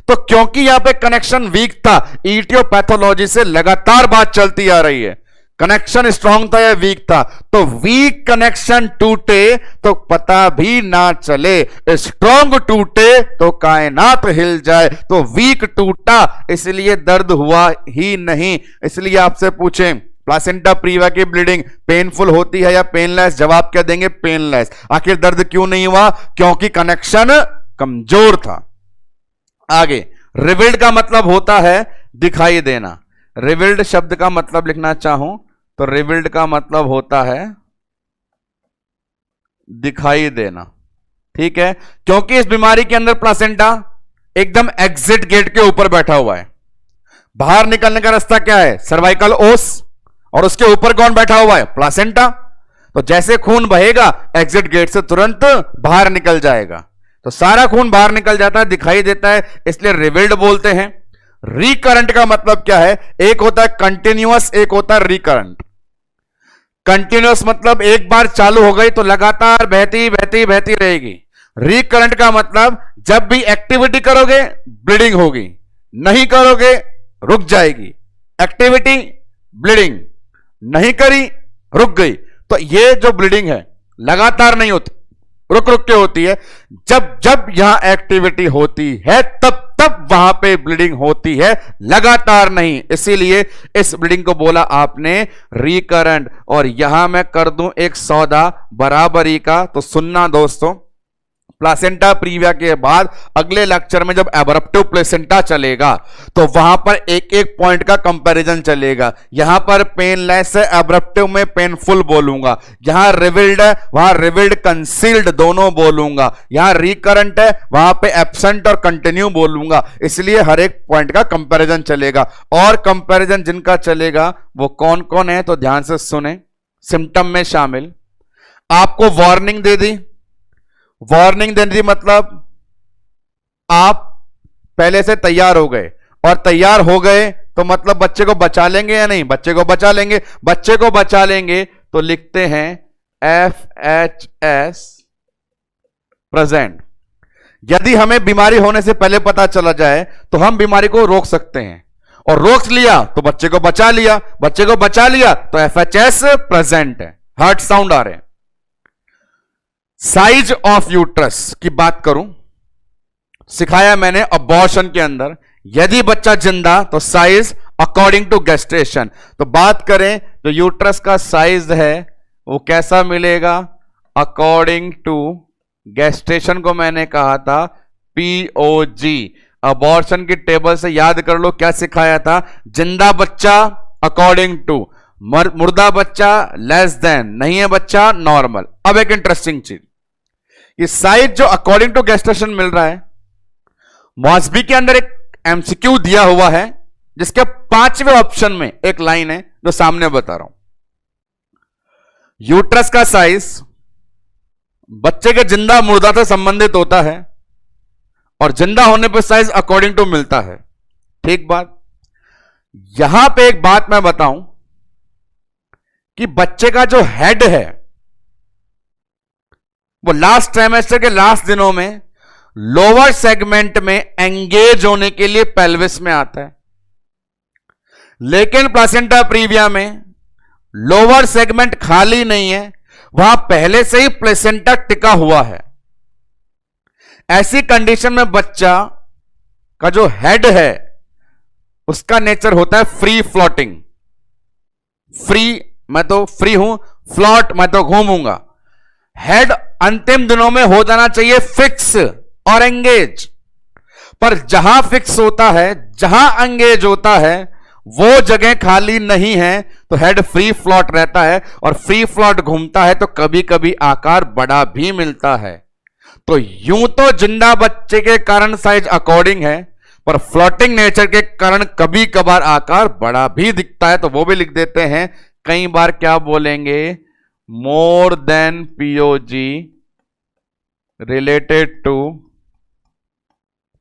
तो क्योंकि यहां पे कनेक्शन वीक था, ईटियोपैथोलॉजी से लगातार बात चलती आ रही है, कनेक्शन स्ट्रांग था या वीक था, तो वीक कनेक्शन टूटे तो पता भी ना चले, स्ट्रांग टूटे तो कायनात हिल जाए। तो वीक टूटा इसलिए दर्द हुआ ही नहीं। इसलिए आपसे पूछें प्लासेंटा प्रीविया की ब्लीडिंग पेनफुल होती है या पेनलेस, जवाब क्या देंगे? पेनलेस। आखिर दर्द क्यों नहीं हुआ? क्योंकि कनेक्शन कमजोर था। आगे, रिविल्ड का मतलब होता है दिखाई देना। रिविल्ड शब्द का मतलब लिखना चाहूं तो रिविल्ड का मतलब होता है दिखाई देना। ठीक है, क्योंकि इस बीमारी के अंदर प्लासेंटा एकदम एग्जिट गेट के ऊपर बैठा हुआ है। बाहर निकलने का रास्ता क्या है? सर्वाइकल ओस, और उसके ऊपर कौन बैठा हुआ है? प्लासेंटा। तो जैसे खून बहेगा एग्जिट गेट से तुरंत बाहर निकल जाएगा, तो सारा खून बाहर निकल जाता है, दिखाई देता है, इसलिए रिविल्ड बोलते हैं। रिकरेंट का मतलब क्या है? एक होता है कंटिन्यूअस, एक होता है रिकरेंट। कंटिन्यूअस मतलब एक बार चालू हो गई तो लगातार बहती बहती बहती रहेगी। रिकरेंट का मतलब जब भी एक्टिविटी करोगे ब्लीडिंग होगी, नहीं करोगे रुक जाएगी। एक्टिविटी ब्लीडिंग, नहीं करी रुक गई। तो ये जो ब्लीडिंग है लगातार नहीं होती, रुक रुक के होती है। जब जब यहां एक्टिविटी होती है तब तब वहां पे ब्लीडिंग होती है, लगातार नहीं। इसीलिए इस ब्लीडिंग को बोला आपने रिकरेंट। और यहां मैं कर दूं एक सौदा बराबरी का, तो सुनना दोस्तों, प्लासेंटा प्रीविया के बाद अगले लेक्चर में जब एब्रप्टिव प्लेसेंटा चलेगा तो वहां पर एक एक पॉइंट का कंपैरिजन चलेगा। यहां पर पेनलेस है, एब्रप्टिव में पेनफुल बोलूंगा। यहां रिविल्ड है, वहां रिविल्ड कंसील्ड दोनों बोलूंगा। यहां रिकरेंट है, वहां पे एब्सेंट और कंटिन्यू बोलूंगा। इसलिए हर एक पॉइंट का कंपैरिजन चलेगा। और कंपैरिजन जिनका चलेगा वो कौन कौन है, तो ध्यान से सुने। सिम्टम में शामिल, आपको वार्निंग दे दी। वार्निंग देने की मतलब आप पहले से तैयार हो गए, और तैयार हो गए तो मतलब बच्चे को बचा लेंगे या नहीं? बच्चे को बचा लेंगे। बच्चे को बचा लेंगे तो लिखते हैं FHS प्रेजेंट। यदि हमें बीमारी होने से पहले पता चला जाए तो हम बीमारी को रोक सकते हैं, और रोक लिया तो बच्चे को बचा लिया। बच्चे को बचा लिया तो FHS प्रेजेंट है। हार्ट साउंड आ रहे हैं। साइज ऑफ यूट्रस की बात करूं, सिखाया मैंने अबॉर्शन के अंदर, यदि बच्चा जिंदा तो साइज अकॉर्डिंग टू गेस्टेशन। तो बात करें तो यूट्रस का साइज है वो कैसा मिलेगा? अकॉर्डिंग टू गेस्टेशन को मैंने कहा था POG। अबॉर्शन की टेबल से याद कर लो क्या सिखाया था? जिंदा बच्चा अकॉर्डिंग टू, मुर्दा बच्चा लेस देन, नहीं है बच्चा नॉर्मल। अब एक इंटरेस्टिंग चीज, ये साइज जो अकॉर्डिंग टू गेस्टेशन मिल रहा है, मॉस्बी के अंदर एक MCQ दिया हुआ है जिसके 5वें ऑप्शन में एक लाइन है जो सामने बता रहा हूं। यूट्रस का साइज बच्चे के जिंदा मुर्दा से संबंधित होता है, और जिंदा होने पर साइज अकॉर्डिंग टू मिलता है। ठीक बात। यहां पे एक बात मैं बताऊं कि बच्चे का जो हेड है वो लास्ट ट्राइमेस्टर के लास्ट दिनों में लोअर सेगमेंट में एंगेज होने के लिए पेल्विस में आता है, लेकिन प्लासेंटा प्रीविया में लोअर सेगमेंट खाली नहीं है, वहां पहले से ही प्लेसेंटा टिका हुआ है। ऐसी कंडीशन में बच्चा का जो हेड है उसका नेचर होता है फ्री फ्लोटिंग। फ्री, मैं तो फ्री हूं, फ्लॉट मैं तो घूमूंगा। हेड अंतिम दिनों में हो जाना चाहिए फिक्स और एंगेज, पर जहां फिक्स होता है, जहां एंगेज होता है, वो जगह खाली नहीं है, तो हेड फ्री फ्लॉट रहता है, और फ्री फ्लॉट घूमता है तो कभी कभी आकार बड़ा भी मिलता है। तो यूं तो जिंदा बच्चे के कारण साइज अकॉर्डिंग है, पर फ्लोटिंग नेचर के कारण कभी कभार आकार बड़ा भी दिखता है, तो वो भी लिख देते हैं। कई बार क्या बोलेंगे, more than POG related to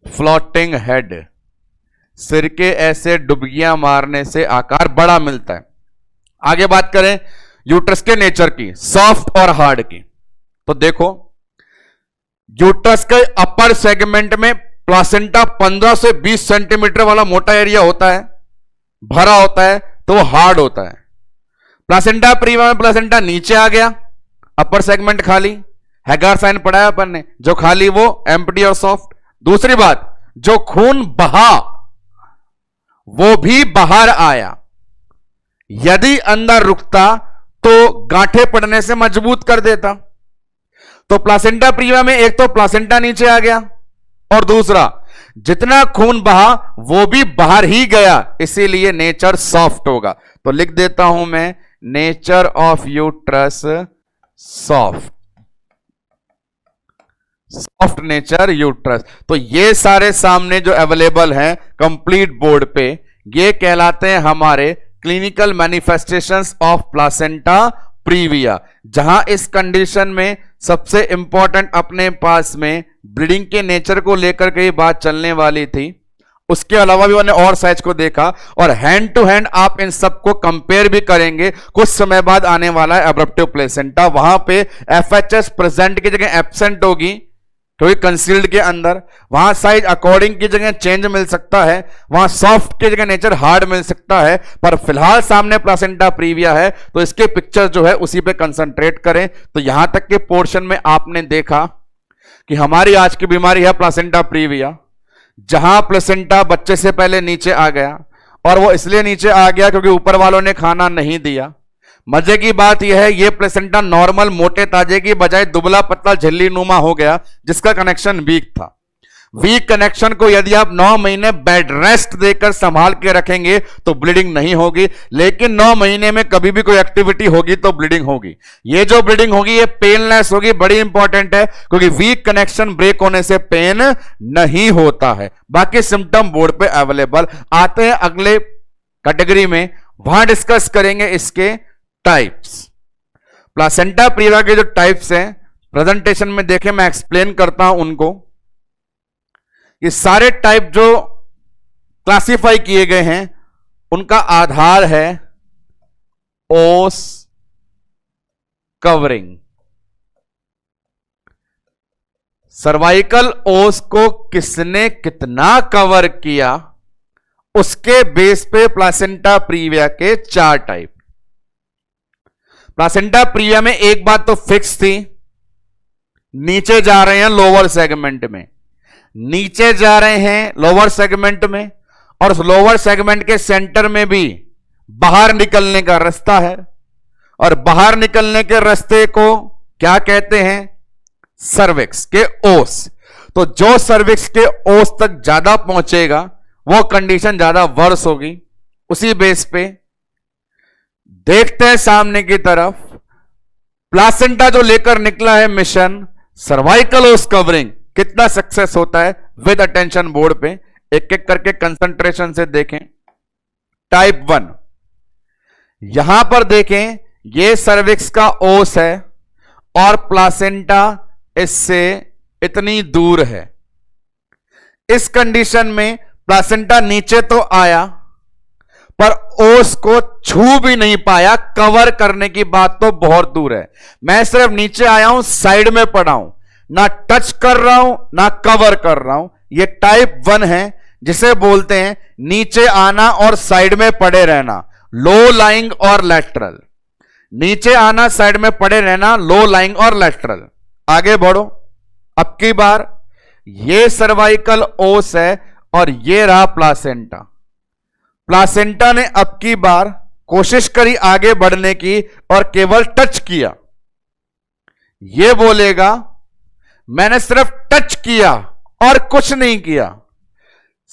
floating head. सिर के ऐसे डुबकियां मारने से आकार बड़ा मिलता है। आगे बात करें यूट्रस के नेचर की, सॉफ्ट और हार्ड की, तो देखो यूट्रस के अपर सेगमेंट में प्लासेंटा 15 से 20 सेंटीमीटर वाला मोटा एरिया होता है, भरा होता है, तो वो हार्ड होता है। प्लासेंटा प्रीविया में प्लासेंटा नीचे आ गया, अपर सेगमेंट खाली, हैगार साइन पढ़ाया अपन ने, जो खाली वो एम्प्टी और सॉफ्ट। दूसरी बात, जो खून बहा वो भी बाहर आया। यदि अंदर रुकता तो गांठें पड़ने से मजबूत कर देता। तो प्लासेंटा प्रीविया में एक तो प्लासेंटा नीचे आ गया, और दूसरा जितना खून बहा वो भी बाहर ही गया, इसीलिए नेचर सॉफ्ट होगा। तो लिख देता हूं मैं, nature of uterus soft, soft nature uterus. तो ये सारे सामने जो अवेलेबल हैं कंप्लीट बोर्ड पे, ये कहलाते हैं हमारे clinical manifestations of placenta previa. जहां इस कंडीशन में सबसे इंपॉर्टेंट अपने पास में ब्लीडिंग के नेचर को लेकर के बात चलने वाली थी, उसके अलावा भी मैंने और साइज को देखा, और हैंड टू हैंड आप इन सबको कंपेयर भी करेंगे। कुछ समय बाद आने वाला है एब्रप्टिव प्लेसेंटा, वहां पे एफएचएस प्रेजेंट की जगह एब्सेंट होगी क्योंकि कंसील्ड के अंदर, वहां साइज अकॉर्डिंग की जगह चेंज मिल सकता है, वहां सॉफ्ट की जगह नेचर हार्ड मिल सकता है। पर फिलहाल सामने प्लासेंटा प्रीविया है, तो इसके पिक्चर जो है उसी पे कंसंट्रेट करें। तो यहां तक के पोर्शन में आपने देखा कि हमारी आज की बीमारी है प्लासेंटा प्रीविया, जहां प्लेसेंटा बच्चे से पहले नीचे आ गया, और वो इसलिए नीचे आ गया क्योंकि ऊपर वालों ने खाना नहीं दिया। मजे की बात यह है, ये प्लेसेंटा नॉर्मल मोटे ताजे की बजाय दुबला पतला झिल्ली नुमा हो गया, जिसका कनेक्शन वीक था। वीक कनेक्शन को यदि आप 9 महीने बेड रेस्ट देकर संभाल के रखेंगे तो ब्लीडिंग नहीं होगी, लेकिन 9 महीने में कभी भी कोई एक्टिविटी होगी तो ब्लीडिंग होगी। ये जो ब्लीडिंग होगी ये पेनलेस होगी, बड़ी इंपॉर्टेंट है, क्योंकि वीक कनेक्शन ब्रेक होने से पेन नहीं होता है। बाकी सिम्टम बोर्ड पे अवेलेबल। आते हैं अगले कैटेगरी में, वहां डिस्कस करेंगे इसके टाइप्स। प्लासेंटा प्रीविया के जो टाइप्स हैं प्रेजेंटेशन में देखें, मैं एक्सप्लेन करता हूं उनको। ये सारे टाइप जो क्लासिफाई किए गए हैं उनका आधार है ओस कवरिंग। सर्वाइकल ओस को किसने कितना कवर किया, उसके बेस पे प्लासेंटा प्रीविया के 4 टाइप। प्लासेंटा प्रीविया में एक बात तो फिक्स थी, नीचे जा रहे हैं लोअर सेगमेंट में, नीचे जा रहे हैं लोअर सेगमेंट में, और उस लोअर सेगमेंट के सेंटर में भी बाहर निकलने का रास्ता है, और बाहर निकलने के रास्ते को क्या कहते हैं, सर्विक्स के ओस। तो जो सर्विक्स के ओस तक ज्यादा पहुंचेगा वो कंडीशन ज्यादा वर्स होगी। उसी बेस पे देखते हैं सामने की तरफ, प्लासेंटा जो लेकर निकला है मिशन सर्वाइकल ओस कवरिंग, कितना सक्सेस होता है विद अटेंशन बोर्ड पे, एक एक करके कंसंट्रेशन से देखें। टाइप 1, यहां पर देखें ये सर्विक्स का ओस है और प्लासेंटा इससे इतनी दूर है। इस कंडीशन में प्लासेंटा नीचे तो आया पर ओस को छू भी नहीं पाया, कवर करने की बात तो बहुत दूर है। मैं सिर्फ नीचे आया हूं, साइड में पड़ा हूं, ना टच कर रहा हूं ना कवर कर रहा हूं। ये टाइप 1 है, जिसे बोलते हैं नीचे आना और साइड में पड़े रहना, लो लाइंग और लैटरल। नीचे आना, साइड में पड़े रहना, लो लाइंग और लैटरल। आगे बढ़ो, अब की बार ये सर्वाइकल ओस है और ये रहा प्लासेंटा। प्लासेंटा ने अब की बार कोशिश करी आगे बढ़ने की और केवल टच किया। ये बोलेगा मैंने सिर्फ टच किया और कुछ नहीं किया।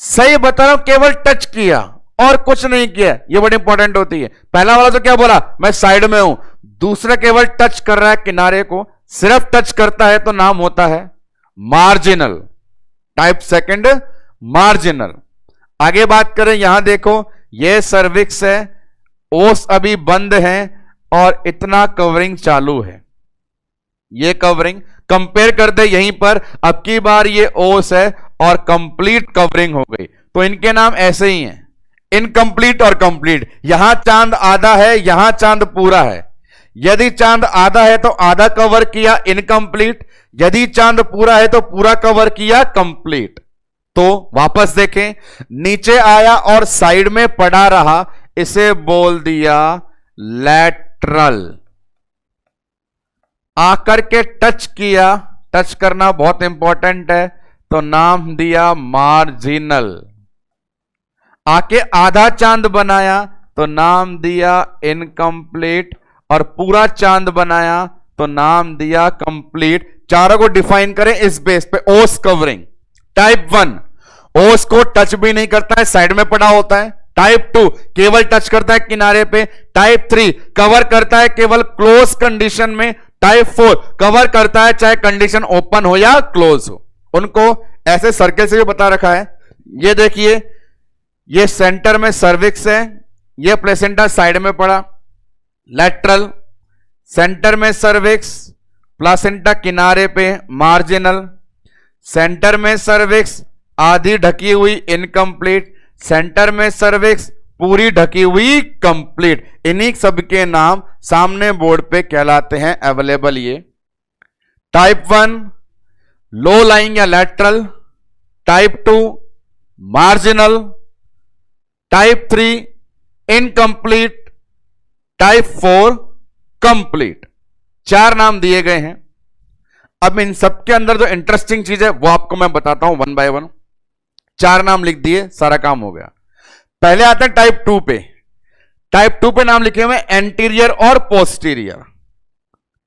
सही बता रहा हूं, केवल टच किया और कुछ नहीं किया, ये बड़ी इंपॉर्टेंट होती है। पहला वाला तो क्या बोला, मैं साइड में हूं, दूसरा केवल टच कर रहा है किनारे को, सिर्फ टच करता है तो नाम होता है मार्जिनल। Type 2 marginal. आगे बात करें, यहां देखो ये सर्विक्स है, ओस अभी बंद है और इतना कवरिंग चालू है, ये कवरिंग कंपेयर कर दे यहीं पर, अब की बार ये ओस है और कंप्लीट कवरिंग हो गई, तो इनके नाम ऐसे ही हैं, इनकंप्लीट और कंप्लीट। यहां चांद आधा है, यहां चांद पूरा है। यदि चांद आधा है तो आधा कवर किया इनकंप्लीट, यदि चांद पूरा है तो पूरा कवर किया कंप्लीट। तो वापस देखें, नीचे आया और साइड में पड़ा रहा, इसे बोल दिया लैटरल। आकर के टच किया, टच करना बहुत इंपॉर्टेंट है, तो नाम दिया मार्जिनल। आके आधा चांद बनाया तो नाम दिया इनकंप्लीट, और पूरा चांद बनाया तो नाम दिया कंप्लीट। चारों को डिफाइन करें इस बेस पे। ओस कवरिंग टाइप 1, ओस को टच भी नहीं करता है, साइड में पड़ा होता है। टाइप 2 केवल टच करता है किनारे पे। टाइप 3 कवर करता है केवल क्लोज कंडीशन में। टाइप 4 कवर करता है चाहे कंडीशन ओपन हो या क्लोज हो। उनको ऐसे सर्कल से भी बता रखा है। ये देखिए, ये सेंटर में सर्विक्स है, ये प्लेसेंटा साइड में पड़ा, लैटरल, सेंटर में सर्विक्स, प्लेसेंटा किनारे पे मार्जिनल, सेंटर में सर्विक्स आधी ढकी हुई इनकंप्लीट, सेंटर में सर्विक्स पूरी ढकी हुई कंप्लीट। इन्हीं सब के नाम सामने बोर्ड पे कहलाते हैं अवेलेबल। ये टाइप 1 लो लाइंग या lateral, type 2 marginal, type 3 incomplete, type 4 complete. 4 नाम दिए गए हैं। अब इन सबके अंदर जो इंटरेस्टिंग चीज है वो आपको मैं बताता हूं वन बाय वन। 4 नाम लिख दिए, सारा काम हो गया। पहले आता है टाइप 2 पे। टाइप 2 पे नाम लिखे हुए एंटीरियर और posterior.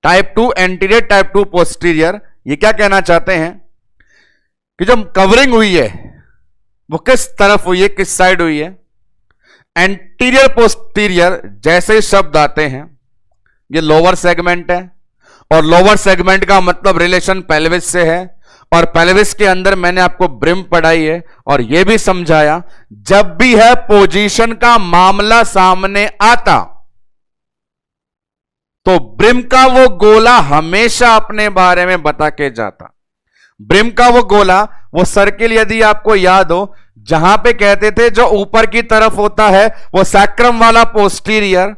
Type 2 anterior, type 2 posterior. ये क्या कहना चाहते हैं कि जो कवरिंग हुई है वो किस तरफ हुई है, किस साइड हुई है। एंटीरियर पोस्टीरियर जैसे शब्द आते हैं, ये लोअर सेगमेंट है, और लोअर सेगमेंट का मतलब रिलेशन पेल्विस से है, और पेल्विस के अंदर मैंने आपको ब्रिम पढ़ाई है और यह भी समझाया, जब भी है पोजीशन का मामला सामने आता तो ब्रिम का वो गोला हमेशा अपने बारे में बता के जाता। ब्रिम का वो गोला, वो सर्किल यदि आपको याद हो, जहां पे कहते थे जो ऊपर की तरफ होता है वो सैक्रम वाला पोस्टीरियर,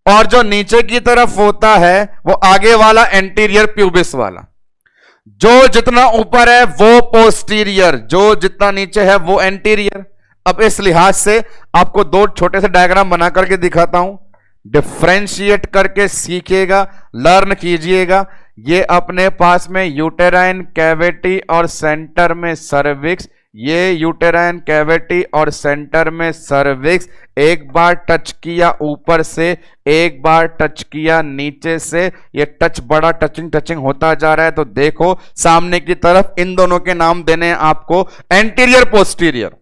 और जो नीचे की तरफ होता है वो आगे वाला एंटीरियर प्यूबिस वाला। जो जितना ऊपर है वो पोस्टीरियर, जो जितना नीचे है वो एंटीरियर। अब इस लिहाज से आपको 2 छोटे से डायग्राम बना करके दिखाता हूं, डिफरेंशिएट करके सीखिएगा, लर्न कीजिएगा। ये अपने पास में यूटेराइन कैविटी और सेंटर में सर्विक्स, ये यूटेराइन कैविटी और सेंटर में सर्विक्स। एक बार टच किया ऊपर से, एक बार टच किया नीचे से, ये टच बड़ा टचिंग होता जा रहा है। तो देखो सामने की तरफ इन दोनों के नाम देने हैं आपको, एंटीरियर पोस्टीरियर।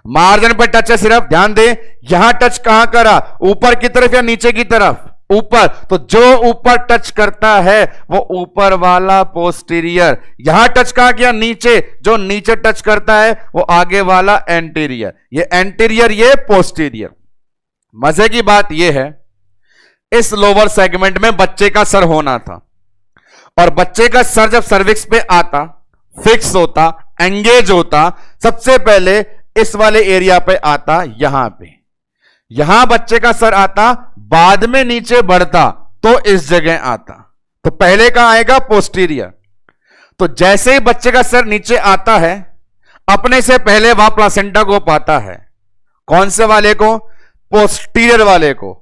मार्जिन पर टच है सिर्फ, ध्यान दे यहां टच कहां करा, ऊपर की तरफ या नीचे की तरफ, ऊपर। तो जो ऊपर टच करता है वो ऊपर वाला पोस्टीरियर। यहां टच कहां किया, नीचे, जो नीचे टच करता है वो आगे वाला एंटीरियर। ये एंटीरियर, ये पोस्टीरियर। मजे की बात यह है, इस लोअर सेगमेंट में बच्चे का सर होना था, और बच्चे का सर जब सर्विक्स पे आता, फिक्स होता, एंगेज होता, सबसे पहले इस वाले एरिया पे आता, यहां पे, यहां बच्चे का सर आता, बाद में नीचे बढ़ता तो इस जगह आता। तो पहले कहां आएगा, पोस्टीरियर। तो जैसे ही बच्चे का सर नीचे आता है, अपने से पहले वह प्लासेंटा को पाता है। कौन से वाले को, पोस्टीरियर वाले को।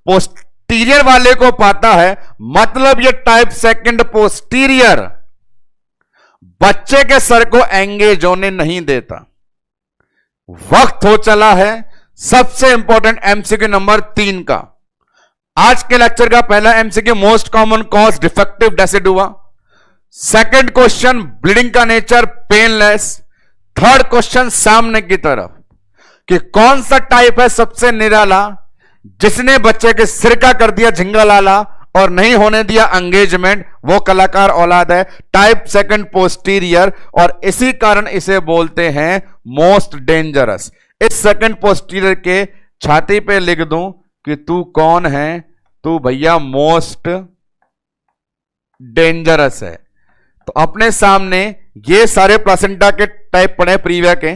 पोस्टीरियर वाले को पाता है, मतलब ये टाइप 2 पोस्टीरियर बच्चे के सर को एंगेज होने नहीं देता। वक्त हो चला है सबसे इंपॉर्टेंट एमसीक्यू नंबर 3 का। आज के लेक्चर का पहला MCQ, most common cause defective decidua. Second question, bleeding का नेचर, पेनलेस। थर्ड क्वेश्चन, सामने की तरफ, कि कौन सा टाइप है सबसे निराला, जिसने बच्चे के सिर का कर दिया झिंगा लाला और नहीं होने दिया एंगेजमेंट, वो कलाकार औलाद है। टाइप सेकंड पोस्टीरियर, और इसी कारण इसे बोलते हैं मोस्ट डेंजरस। इस सेकंड पोस्टीरियर के छाती पे लिख दूं कि तू कौन है, तू भैया मोस्ट डेंजरस है। तो अपने सामने ये सारे प्लासेंटा के टाइप पड़े प्रीविया के,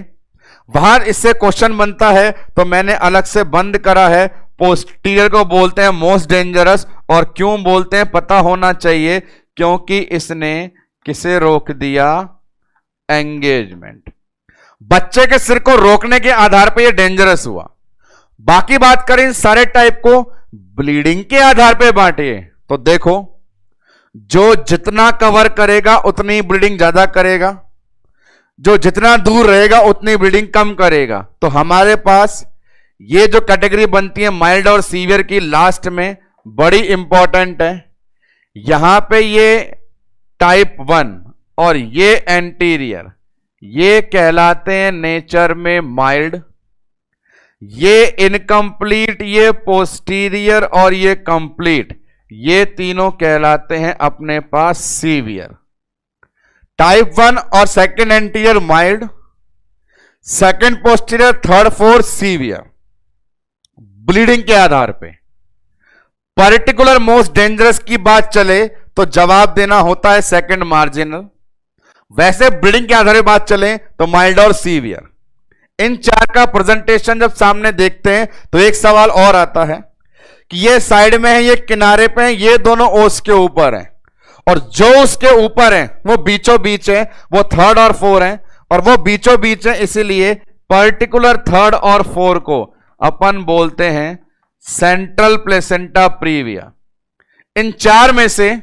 वहां इससे क्वेश्चन बनता है तो मैंने अलग से बंद करा है। पोस्टीरियर को बोलते हैं मोस्ट डेंजरस, और क्यों बोलते हैं पता होना चाहिए, क्योंकि इसने किसे रोक दिया, एंगेजमेंट। बच्चे के सिर को रोकने के आधार पर यह डेंजरस हुआ। बाकी बात करें इन सारे टाइप को ब्लीडिंग के आधार पर बांटिए तो देखो, जो जितना कवर करेगा उतनी ब्लीडिंग ज्यादा करेगा, जो जितना दूर रहेगा उतनी ब्लीडिंग कम करेगा। तो हमारे पास ये जो कैटेगरी बनती है माइल्ड और सीवियर की, लास्ट में बड़ी इंपॉर्टेंट है। यहां पे ये टाइप 1 और ये एंटीरियर, ये कहलाते हैं नेचर में माइल्ड, ये इनकम्प्लीट, ये पोस्टीरियर और ये कंप्लीट, ये तीनों कहलाते हैं अपने पास सीवियर। टाइप 1 और second anterior mild, second posterior, third fourth severe, bleeding के आधार पे। पर्टिकुलर मोस्ट डेंजरस की बात चले तो जवाब देना होता है सेकंड मार्जिनल। वैसे ब्लीडिंग के आधार पर बात चले तो माइल्ड और सीवियर। इन चार का प्रेजेंटेशन जब सामने देखते हैं तो एक सवाल और आता है कि ये साइड में है, ये किनारे पे है, ये दोनों ओस के ऊपर हैं, और जो उसके ऊपर है वो बीचों बीच है, वो थर्ड और फोर है, और वो बीचों बीच है, इसीलिए पर्टिकुलर थर्ड और फोर को अपन बोलते हैं सेंट्रल प्लेसेंटा प्रीविया। इन चार में से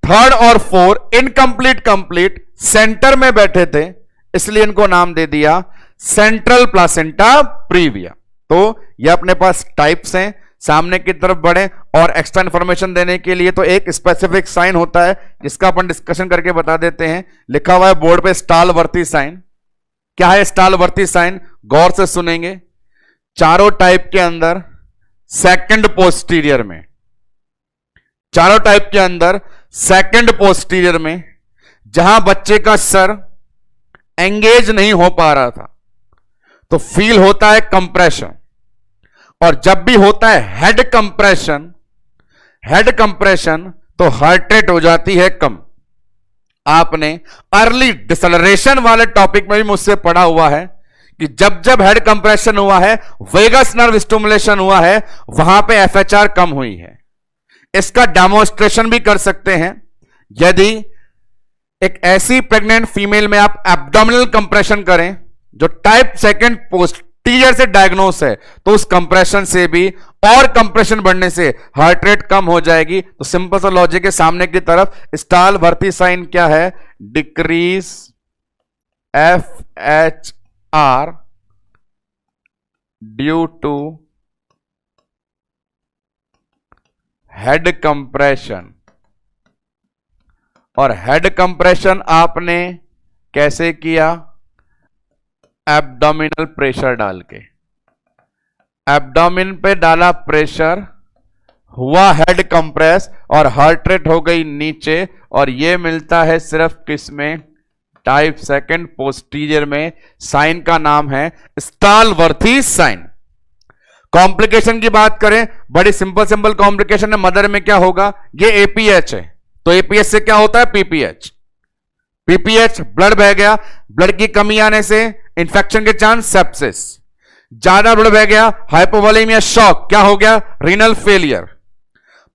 थर्ड और फोर इनकम्प्लीट कंप्लीट सेंटर में बैठे थे, इसलिए इनको नाम दे दिया सेंट्रल प्लेसेंटा प्रीविया। तो ये अपने पास टाइप्स हैं। सामने की तरफ बढ़े और एक्स्ट्रा इंफॉर्मेशन देने के लिए तो एक स्पेसिफिक साइन होता है जिसका अपन डिस्कशन करके बता देते हैं। लिखा हुआ है बोर्ड पे स्टालवर्ती साइन। क्या है स्टालवर्ती साइन, गौर से सुनेंगे। चारों टाइप के अंदर सेकंड पोस्टीरियर में, चारों टाइप के अंदर सेकंड पोस्टीरियर में जहां बच्चे का सर एंगेज नहीं हो पा रहा था तो फील होता है कंप्रेशन, और जब भी होता है हेड कंप्रेशन तो हार्ट रेट हो जाती है कम। आपने अर्ली डिसलरेशन वाले टॉपिक में भी मुझसे पढ़ा हुआ है कि जब जब हेड कंप्रेशन हुआ है, वेगस नर्व स्टिमुलेशन हुआ है, वहां पे एफएचआर कम हुई है। इसका डेमोन्स्ट्रेशन भी कर सकते हैं। यदि एक ऐसी प्रेग्नेंट फीमेल में आप एब्डोमिनल कंप्रेशन करें जो टाइप सेकंड पोस्टीरियर से डायग्नोस है, तो उस कंप्रेशन से भी और कंप्रेशन बढ़ने से हार्ट रेट कम हो जाएगी। तो सिंपल सा लॉजिक के सामने की तरफ स्टालवर्ती साइन क्या है, decrease FHR due to head compression. और हेड कंप्रेशन आपने कैसे किया, एब्डोमिनल प्रेशर डाल के। एब्डोमिन पे डाला प्रेशर, हुआ हेड कंप्रेस और हार्ट रेट हो गई नीचे, और ये मिलता है सिर्फ किसमें, टाइप सेकंड पोस्टीरियर में। साइन का नाम है स्टालवर्ती साइन। कॉम्प्लिकेशन की बात करें, बड़ी सिंपल कॉम्प्लिकेशन है। मदर में क्या होगा, ये एपीएच है तो एपीएच से क्या होता है, पीपीएच। पीपीएच ब्लड बह गया, ब्लड की कमी आने से इंफेक्शन के चांस, सेप्सिस। ज्यादा ब्लड बह गया, हाइपोवोलेमिया, शॉक, क्या हो गया, रीनल फेलियर।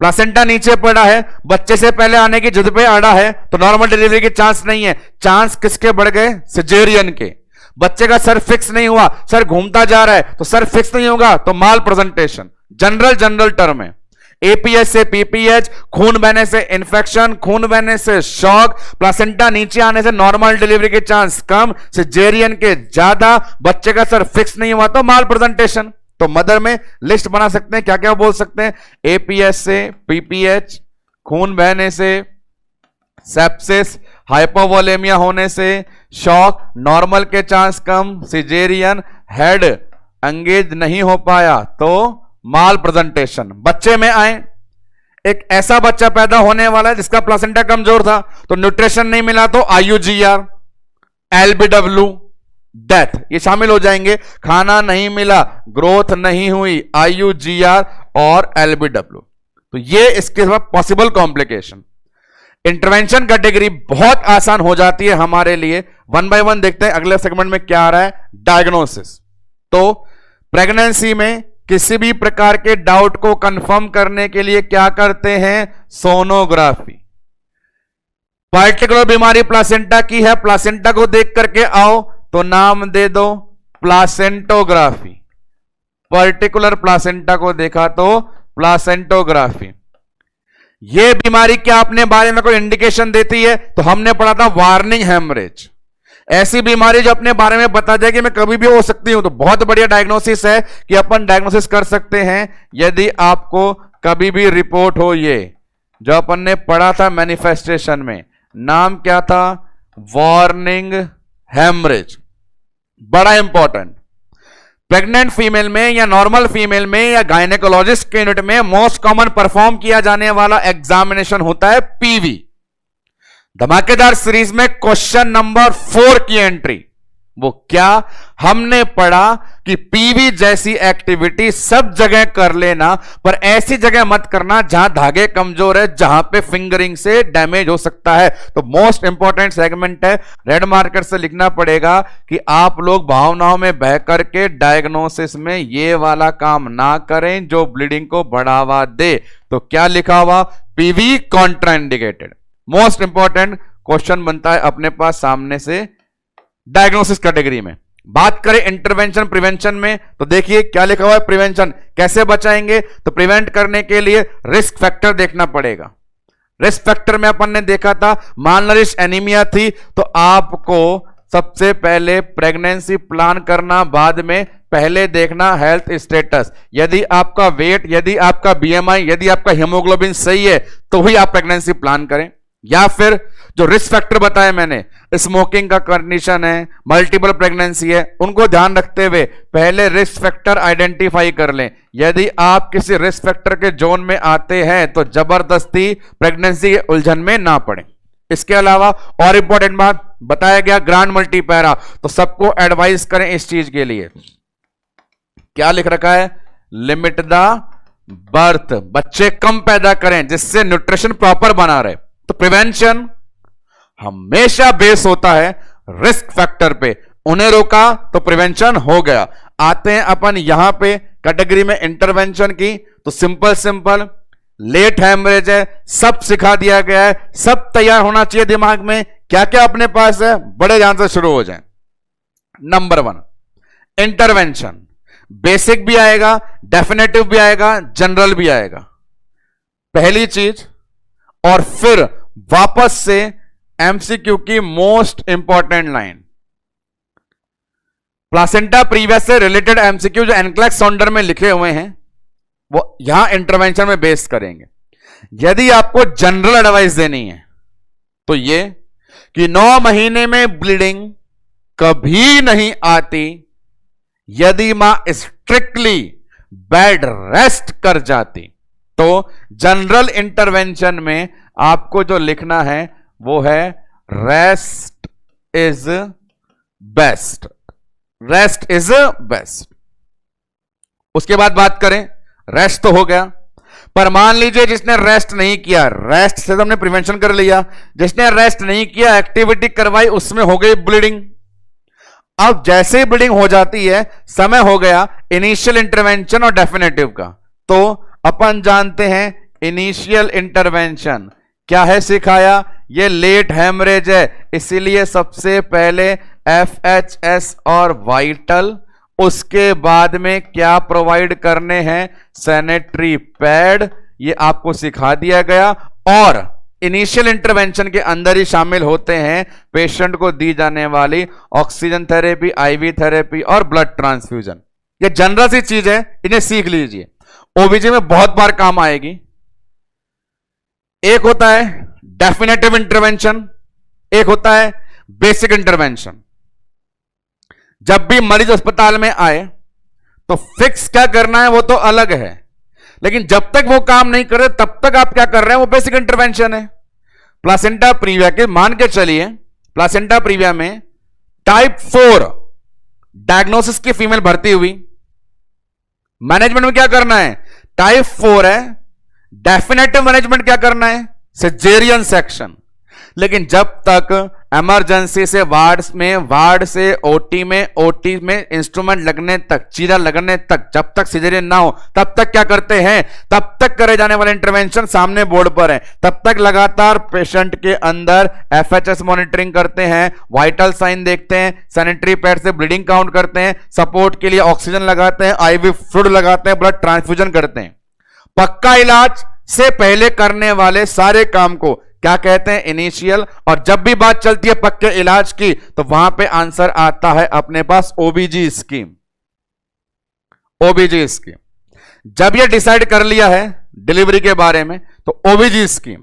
प्लासेंटा नीचे पड़ा है, बच्चे से पहले आने की जिद पे अड़ा है तो नॉर्मल डिलीवरी के चांस नहीं है। चांस किसके बढ़ गए, सिजेरियन के। बच्चे का सर फिक्स नहीं हुआ, सर घूमता जा रहा है तो सर फिक्स नहीं होगा तो माल प्रेजेंटेशन। जनरल टर्म है। एपीएच से पीपीएच, खून बहने से इंफेक्शन, खून बहने से शॉक, प्लासेंटा नीचे आने से नॉर्मल डिलीवरी के चांस कम, सिजेरियन के ज्यादा, बच्चे का सर फिक्स नहीं हुआ तो माल प्रेजेंटेशन। तो मदर में लिस्ट बना सकते हैं, क्या क्या बोल सकते हैं, एपीएच से पीपीएच, खून बहने से सेप्सिस, हाइपोवोलेमिया होने से शॉक, नॉर्मल के चांस कम, सिजेरियन, हेड एंगेज नहीं हो पाया तो माल प्रेजेंटेशन। बच्चे में आए, एक ऐसा बच्चा पैदा होने वाला है जिसका प्लासेंटा कमजोर था, तो न्यूट्रिशन नहीं मिला तो IUGR, LBW, डेथ, ये शामिल हो जाएंगे। खाना नहीं मिला, ग्रोथ नहीं हुई, IUGR और LBW, तो ये इसके बाद पॉसिबल कॉम्प्लिकेशन। इंटरवेंशन कैटेगरी बहुत आसान हो जाती है हमारे लिए। वन बाय वन देखते हैं अगले सेगमेंट में क्या आ रहा है। डायग्नोसिस, तो प्रेगनेंसी में किसी भी प्रकार के डाउट को कंफर्म करने के लिए क्या करते हैं, सोनोग्राफी। पर्टिकुलर बीमारी प्लासेंटा की है, प्लासेंटा को देख करके आओ तो नाम दे दो प्लासेंटोग्राफी। पर्टिकुलर प्लासेंटा को देखा तो प्लासेंटोग्राफी। यह बीमारी क्या अपने बारे में कोई इंडिकेशन देती है, तो हमने पढ़ा था वार्निंग हेमरेज। ऐसी बीमारी जो अपने बारे में बता जाए कि मैं कभी भी हो सकती हूं, तो बहुत बढ़िया डायग्नोसिस है कि अपन डायग्नोसिस कर सकते हैं यदि आपको कभी भी रिपोर्ट हो। ये जो अपन ने पढ़ा था मैनिफेस्टेशन में, नाम क्या था, वार्निंग हेमरेज, बड़ा इंपॉर्टेंट। प्रेग्नेंट फीमेल में या नॉर्मल फीमेल में या गायनेकोलॉजिस्ट के यूनिट में मोस्ट कॉमन परफॉर्म किया जाने वाला एग्जामिनेशन होता है पीवी। धमाकेदार सीरीज में क्वेश्चन नंबर 4 की एंट्री, वो क्या हमने पढ़ा कि पीवी जैसी एक्टिविटी सब जगह कर लेना, पर ऐसी जगह मत करना जहां धागे कमजोर है, जहां पे फिंगरिंग से डैमेज हो सकता है। तो मोस्ट इंपॉर्टेंट सेगमेंट है, रेड मार्कर से लिखना पड़ेगा कि आप लोग भावनाओं में बह करके डायग्नोसिस में ये वाला काम ना करें जो ब्लीडिंग को बढ़ावा दे। तो क्या लिखा हुआ, PV contraindicated. Most important question बनता है अपने पास सामने से डायग्नोसिस कैटेगरी में। बात करें इंटरवेंशन प्रिवेंशन में, तो देखिए क्या लिखा हुआ है, प्रिवेंशन कैसे बचाएंगे, तो प्रिवेंट करने के लिए रिस्क फैक्टर देखना पड़ेगा। रिस्क फैक्टर में अपन ने देखा था मालनरिश एनीमिया थी, तो आपको सबसे पहले प्रेगनेंसी प्लान करना, बाद में पहले देखना हेल्थ स्टेटस। यदि आपका वेट, यदि आपका BMI, यदि आपका हीमोग्लोबिन सही है तो ही आप प्रेगनेंसी प्लान करें। या फिर जो रिस्क फैक्टर बताए मैंने, स्मोकिंग का कंडीशन है, मल्टीपल प्रेगनेंसी है, उनको ध्यान रखते हुए पहले रिस्क फैक्टर आइडेंटिफाई कर लें। यदि आप किसी रिस्क फैक्टर के जोन में आते हैं तो जबरदस्ती प्रेगनेंसी के उलझन में ना पड़े। इसके अलावा और इंपॉर्टेंट बात बताया गया ग्रांड मल्टीपैरा, तो सबको एडवाइस करें इस चीज के लिए। क्या लिख रखा है, लिमिट द बर्थ, बच्चे कम पैदा करें जिससे न्यूट्रिशन प्रॉपर बना रहे। तो प्रिवेंशन हमेशा बेस होता है रिस्क फैक्टर पे, उन्हें रोका तो प्रिवेंशन हो गया। आते हैं अपन यहां पे कैटेगरी में इंटरवेंशन की, तो सिंपल लेट हेमरेज है, सब सिखा दिया गया है, सब तैयार होना चाहिए दिमाग में क्या क्या अपने पास है, बड़े ध्यान से शुरू हो जाए। नंबर 1 इंटरवेंशन, बेसिक भी आएगा, डेफिनेटिव भी आएगा, जनरल भी आएगा, पहली चीज। और फिर वापस से MCQ की most important line, placenta previous से रिलेटेड MCQ जो एनक्लेक्स साउंडर में लिखे हुए हैं वो यहां इंटरवेंशन में बेस करेंगे। यदि आपको जनरल एडवाइस देनी है तो ये कि 9 महीने में ब्लीडिंग कभी नहीं आती यदि मां स्ट्रिक्टली बेड रेस्ट कर जाती। तो जनरल इंटरवेंशन में आपको जो लिखना है वो है rest is best, rest is best. उसके बाद बात करें, रेस्ट तो हो गया, पर मान लीजिए जिसने रेस्ट नहीं किया, रेस्ट से तो हमने प्रिवेंशन कर लिया, जिसने रेस्ट नहीं किया एक्टिविटी करवाई उसमें हो गई ब्लीडिंग। अब जैसे ही ब्लीडिंग हो जाती है समय हो गया इनिशियल इंटरवेंशन और डेफिनेटिव का। तो अपन जानते हैं इनिशियल इंटरवेंशन क्या है, सिखाया, ये लेट हेमरेज है, इसीलिए सबसे पहले FHS और वाइटल, उसके बाद में क्या प्रोवाइड करने हैं, सैनिटरी पैड, ये आपको सिखा दिया गया। और इनिशियल इंटरवेंशन के अंदर ही शामिल होते हैं पेशेंट को दी जाने वाली ऑक्सीजन थेरेपी, IV थेरेपी और ब्लड ट्रांसफ्यूजन। ये जनरल सी चीज है, इन्हें सीख लीजिए, OBG में बहुत बार काम आएगी। एक होता है डेफिनेटिव इंटरवेंशन, एक होता है बेसिक इंटरवेंशन। जब भी मरीज अस्पताल में आए तो फिक्स क्या करना है वो तो अलग है, लेकिन जब तक वो काम नहीं कर रहे तब तक आप क्या कर रहे हैं, वो बेसिक इंटरवेंशन है। प्लासेंटा प्रीविया के मान के चलिए, प्लासेंटा प्रीविया में टाइप 4 डायग्नोसिस की फीमेल भर्ती हुई, मैनेजमेंट में क्या करना है, टाइप 4 है, डेफिनेटिव मैनेजमेंट क्या करना है, सिजेरियन सेक्शन। लेकिन जब तक इमरजेंसी से वार्ड से ओटी में इंस्ट्रूमेंट लगने तक, चीरा लगने तक, जब तक सिजेरियन ना हो तब तक क्या करते हैं, तब तक करे जाने वाले इंटरवेंशन सामने बोर्ड पर है। तब तक लगातार पेशेंट के अंदर एफएचएस मॉनिटरिंग करते हैं, वाइटल साइन देखते हैं, सैनिटरी पैड से ब्लीडिंग काउंट करते हैं, सपोर्ट के लिए ऑक्सीजन लगाते हैं, आईवी फ्लूइड लगाते हैं, ब्लड ट्रांसफ्यूजन करते हैं। पक्का इलाज से पहले करने वाले सारे काम को क्या कहते हैं, इनिशियल। और जब भी बात चलती है पक्के इलाज की तो वहां पे आंसर आता है अपने पास ओबीजी स्कीम। ओबीजी स्कीम जब ये डिसाइड कर लिया है डिलीवरी के बारे में तो ओबीजी स्कीम।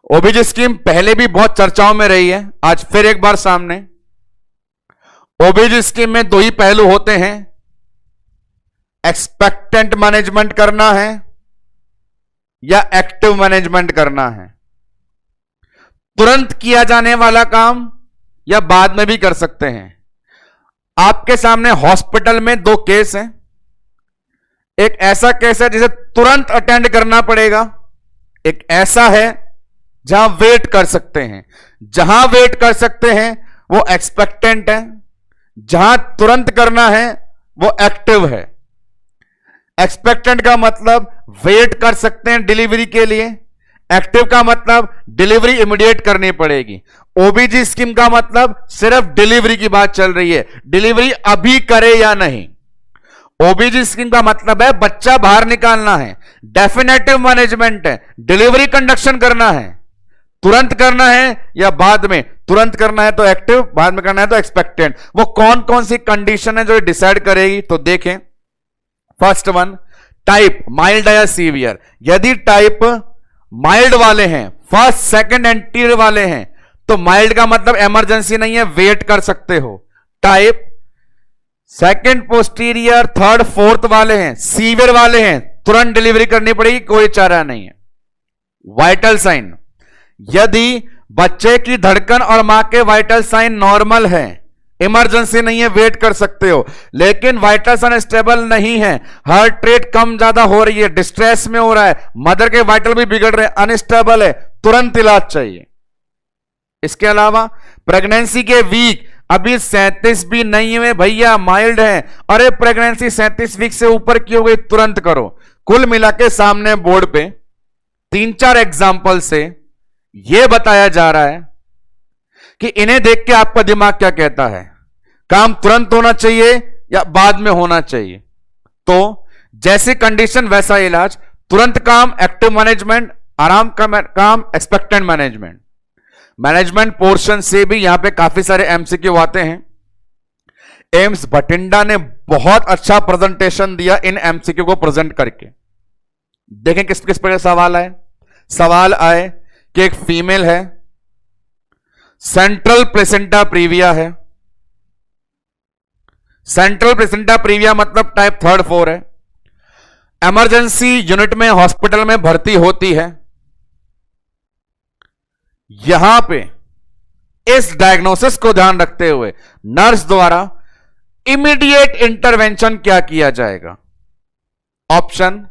ओबीजी स्कीम पहले भी बहुत चर्चाओं में रही है, आज फिर एक बार सामने। ओबीजी स्कीम में दो ही पहलू होते हैं, एक्सपेक्टेंट मैनेजमेंट करना है या एक्टिव मैनेजमेंट करना है। तुरंत किया जाने वाला काम या बाद में भी कर सकते हैं। आपके सामने हॉस्पिटल में दो केस हैं, एक ऐसा केस है जिसे तुरंत अटेंड करना पड़ेगा, एक ऐसा है जहां वेट कर सकते हैं। जहां वेट कर सकते हैं वो एक्सपेक्टेंट है, जहां तुरंत करना है वो एक्टिव है। एक्सपेक्टेंट का मतलब वेट कर सकते हैं डिलीवरी के लिए, एक्टिव का मतलब डिलीवरी इमीडिएट करनी पड़ेगी। ओबीजी स्कीम का मतलब सिर्फ डिलीवरी की बात चल रही है, डिलीवरी अभी करे या नहीं। ओबीजी स्कीम का मतलब है बच्चा बाहर निकालना है, डेफिनेटिव मैनेजमेंट है, डिलीवरी कंडक्शन करना है, तुरंत करना है या बाद में। तुरंत करना है तो एक्टिव, बाद में करना है तो एक्सपेक्टेंट। वो कौन कौन सी कंडीशन है जो डिसाइड करेगी, तो देखें। फर्स्ट वन, टाइप माइल्ड या सीवियर। यदि टाइप माइल्ड वाले हैं, फर्स्ट सेकंड एंटीरियर वाले हैं, तो माइल्ड का मतलब इमरजेंसी नहीं है, वेट कर सकते हो। Type second posterior third fourth वाले हैं, सीवियर वाले हैं, तुरंत डिलीवरी करनी पड़ेगी, कोई चारा नहीं है। वाइटल साइन, यदि बच्चे की धड़कन और मां के वाइटल साइन नॉर्मल है, इमरजेंसी नहीं है, वेट कर सकते हो। लेकिन वाइटल साइन स्टेबल नहीं है, हार्ट रेट कम ज्यादा हो रही है, डिस्ट्रेस में हो रहा है, मदर के वाइटल भी बिगड़ रहे हैं, अनस्टेबल है, तुरंत इलाज चाहिए। इसके अलावा प्रेगनेंसी के वीक अभी 37 भी नहीं हुए भैया, माइल्ड है, अरे प्रेगनेंसी 37 वीक से ऊपर की हो गई, तुरंत करो। कुल मिला के सामने बोर्ड पे 3-4 एग्जाम्पल से यह बताया जा रहा है कि इन्हें देख के आपका दिमाग क्या कहता है, काम तुरंत होना चाहिए या बाद में होना चाहिए। तो जैसी कंडीशन वैसा इलाज, तुरंत काम एक्टिव मैनेजमेंट, आराम का काम एक्सपेक्टेंट मैनेजमेंट। मैनेजमेंट पोर्शन से भी यहां पे काफी सारे एमसीक्यू आते हैं। एम्स बठिंडा ने बहुत अच्छा प्रेजेंटेशन दिया इन एमसीक्यू को प्रेजेंट करके। देखें किस किस पर सवाल आए। सवाल आए कि एक फीमेल है, सेंट्रल प्लेसेंटा प्रीविया है। सेंट्रल प्लेसेंटा प्रीविया मतलब टाइप 3-4 है, इमरजेंसी यूनिट में हॉस्पिटल में भर्ती होती है। यहां पे इस डायग्नोसिस को ध्यान रखते हुए नर्स द्वारा इमीडिएट इंटरवेंशन क्या किया जाएगा। Option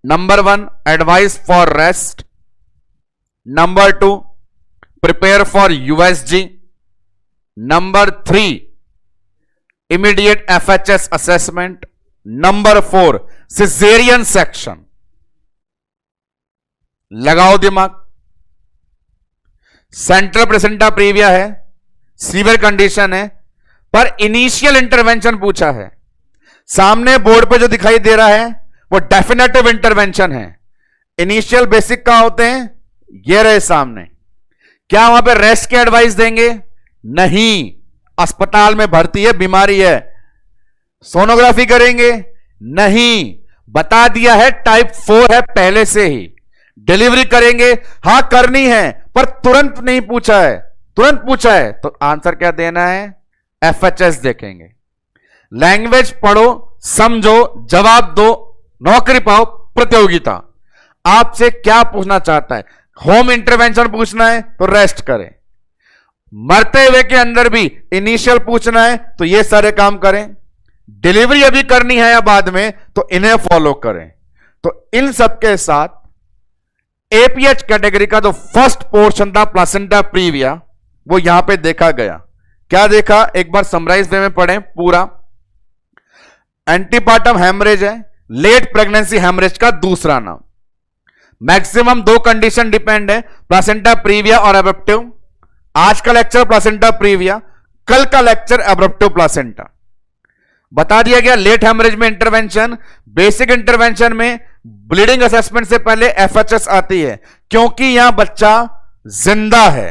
number 1, advice for rest. Number 2, prepare for USG. Number 3, immediate FHS assessment. Number 4, cesarean section. लगाओ दिमाग। सेंट्रल प्लेसेंटा प्रीविया है, सीवियर कंडीशन है, पर इनिशियल इंटरवेंशन पूछा है। सामने बोर्ड पे जो दिखाई दे रहा है वो डेफिनेटिव इंटरवेंशन है। इनिशियल बेसिक का होते हैं, ये रहे सामने। क्या वहां पे रेस्ट की एडवाइस देंगे? नहीं, अस्पताल में भर्ती है, बीमारी है। सोनोग्राफी करेंगे? नहीं, बता दिया है टाइप 4 है पहले से ही। डिलीवरी करेंगे? हां करनी है, पर तुरंत नहीं पूछा है। तुरंत पूछा है तो आंसर क्या देना है? एफएचएस देखेंगे। लैंग्वेज पढ़ो, समझो, जवाब दो, नौकरी पाओ, प्रतियोगिता। आपसे क्या पूछना चाहता है? होम इंटरवेंशन पूछना है तो रेस्ट करें, मरते हुए के अंदर भी इनिशियल पूछना है तो ये सारे काम करें, डिलीवरी अभी करनी है या बाद में तो इन्हें फॉलो करें। तो इन सब के साथ एपीएच कैटेगरी का जो फर्स्ट पोर्शन था प्लासेंटा प्रीविया, वो यहां पे देखा गया। क्या देखा? एक बार समराइज वे में पढ़ें पूरा। एंटीपार्टम हेमरेज है, लेट प्रेगनेंसी हेमरेज का दूसरा नाम। मैक्सिमम 2 कंडीशन डिपेंड है, प्लासेंटा प्रीविया और एब्रप्टिव। आज का लेक्चर प्लासेंटा प्रीविया, कल का लेक्चर एब्रप्टिव प्लासेंटा। बता दिया गया लेट हेमरेज में इंटरवेंशन, बेसिक इंटरवेंशन में ब्लीडिंग असेसमेंट से पहले एफएचएस आती है, क्योंकि यहां बच्चा जिंदा है।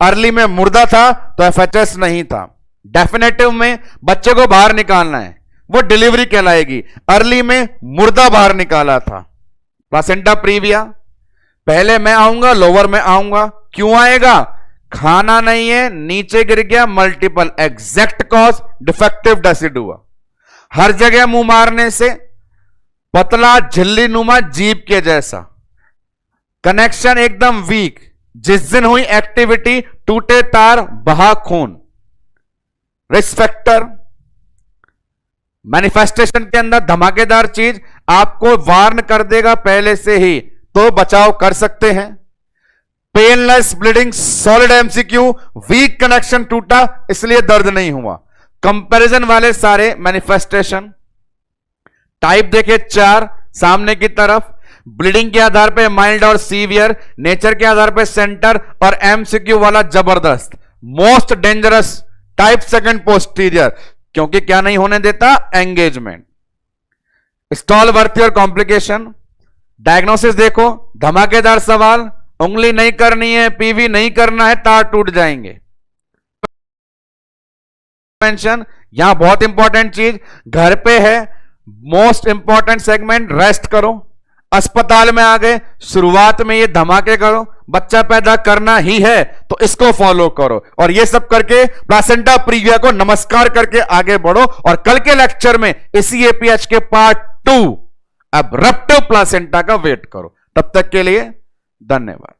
अर्ली में मुर्दा था तो एफएचएस नहीं था। डेफिनेटिव में बच्चे को बाहर निकालना है, वो डिलीवरी कहलाएगी। अर्ली में मुर्दा बाहर निकाला था। प्लासेंटा प्रीविया पहले मैं आऊंगा, लोअर में आऊंगा। क्यों आएगा? खाना नहीं है, नीचे गिर गया, multiple exact cause defective decidua. हर जगह मुंह मारने से पतला झिल्ली नुमा जीभ के जैसा, कनेक्शन एकदम वीक। जिस दिन हुई एक्टिविटी टूटे तार बहा खून। रिस्क फैक्टर मैनिफेस्टेशन के अंदर धमाकेदार चीज आपको वार्न कर देगा पहले से ही, तो बचाव कर सकते हैं। Painless bleeding, solid MCQ, weak connection टूटा इसलिए दर्द नहीं हुआ। कंपैरिजन वाले सारे मैनिफेस्टेशन टाइप देखे 4 सामने की तरफ। ब्लीडिंग के आधार पे माइल्ड और सीवियर, नेचर के आधार पे सेंटर और एमसीक्यू वाला जबरदस्त। Most dangerous type second posterior, क्योंकि क्या नहीं होने देता? एंगेजमेंट। स्टॉल वर्थी और कॉम्प्लिकेशन। डायग्नोसिस देखो, धमाकेदार सवाल। उंगली नहीं करनी है, पीवी नहीं करना है, तार टूट जाएंगे। यहां बहुत इंपॉर्टेंट चीज घर पे है, मोस्ट इंपॉर्टेंट सेगमेंट, रेस्ट करो। अस्पताल में आ गए, शुरुआत में ये धमाके करो, बच्चा पैदा करना ही है तो इसको फॉलो करो। और ये सब करके प्लासेंटा प्रीविया को नमस्कार करके आगे बढ़ो। और कल के लेक्चर में इसी एपीएच के पार्ट 2 एब्रप्टिव प्लासेंटा का वेट करो। तब तक के लिए धन्यवाद।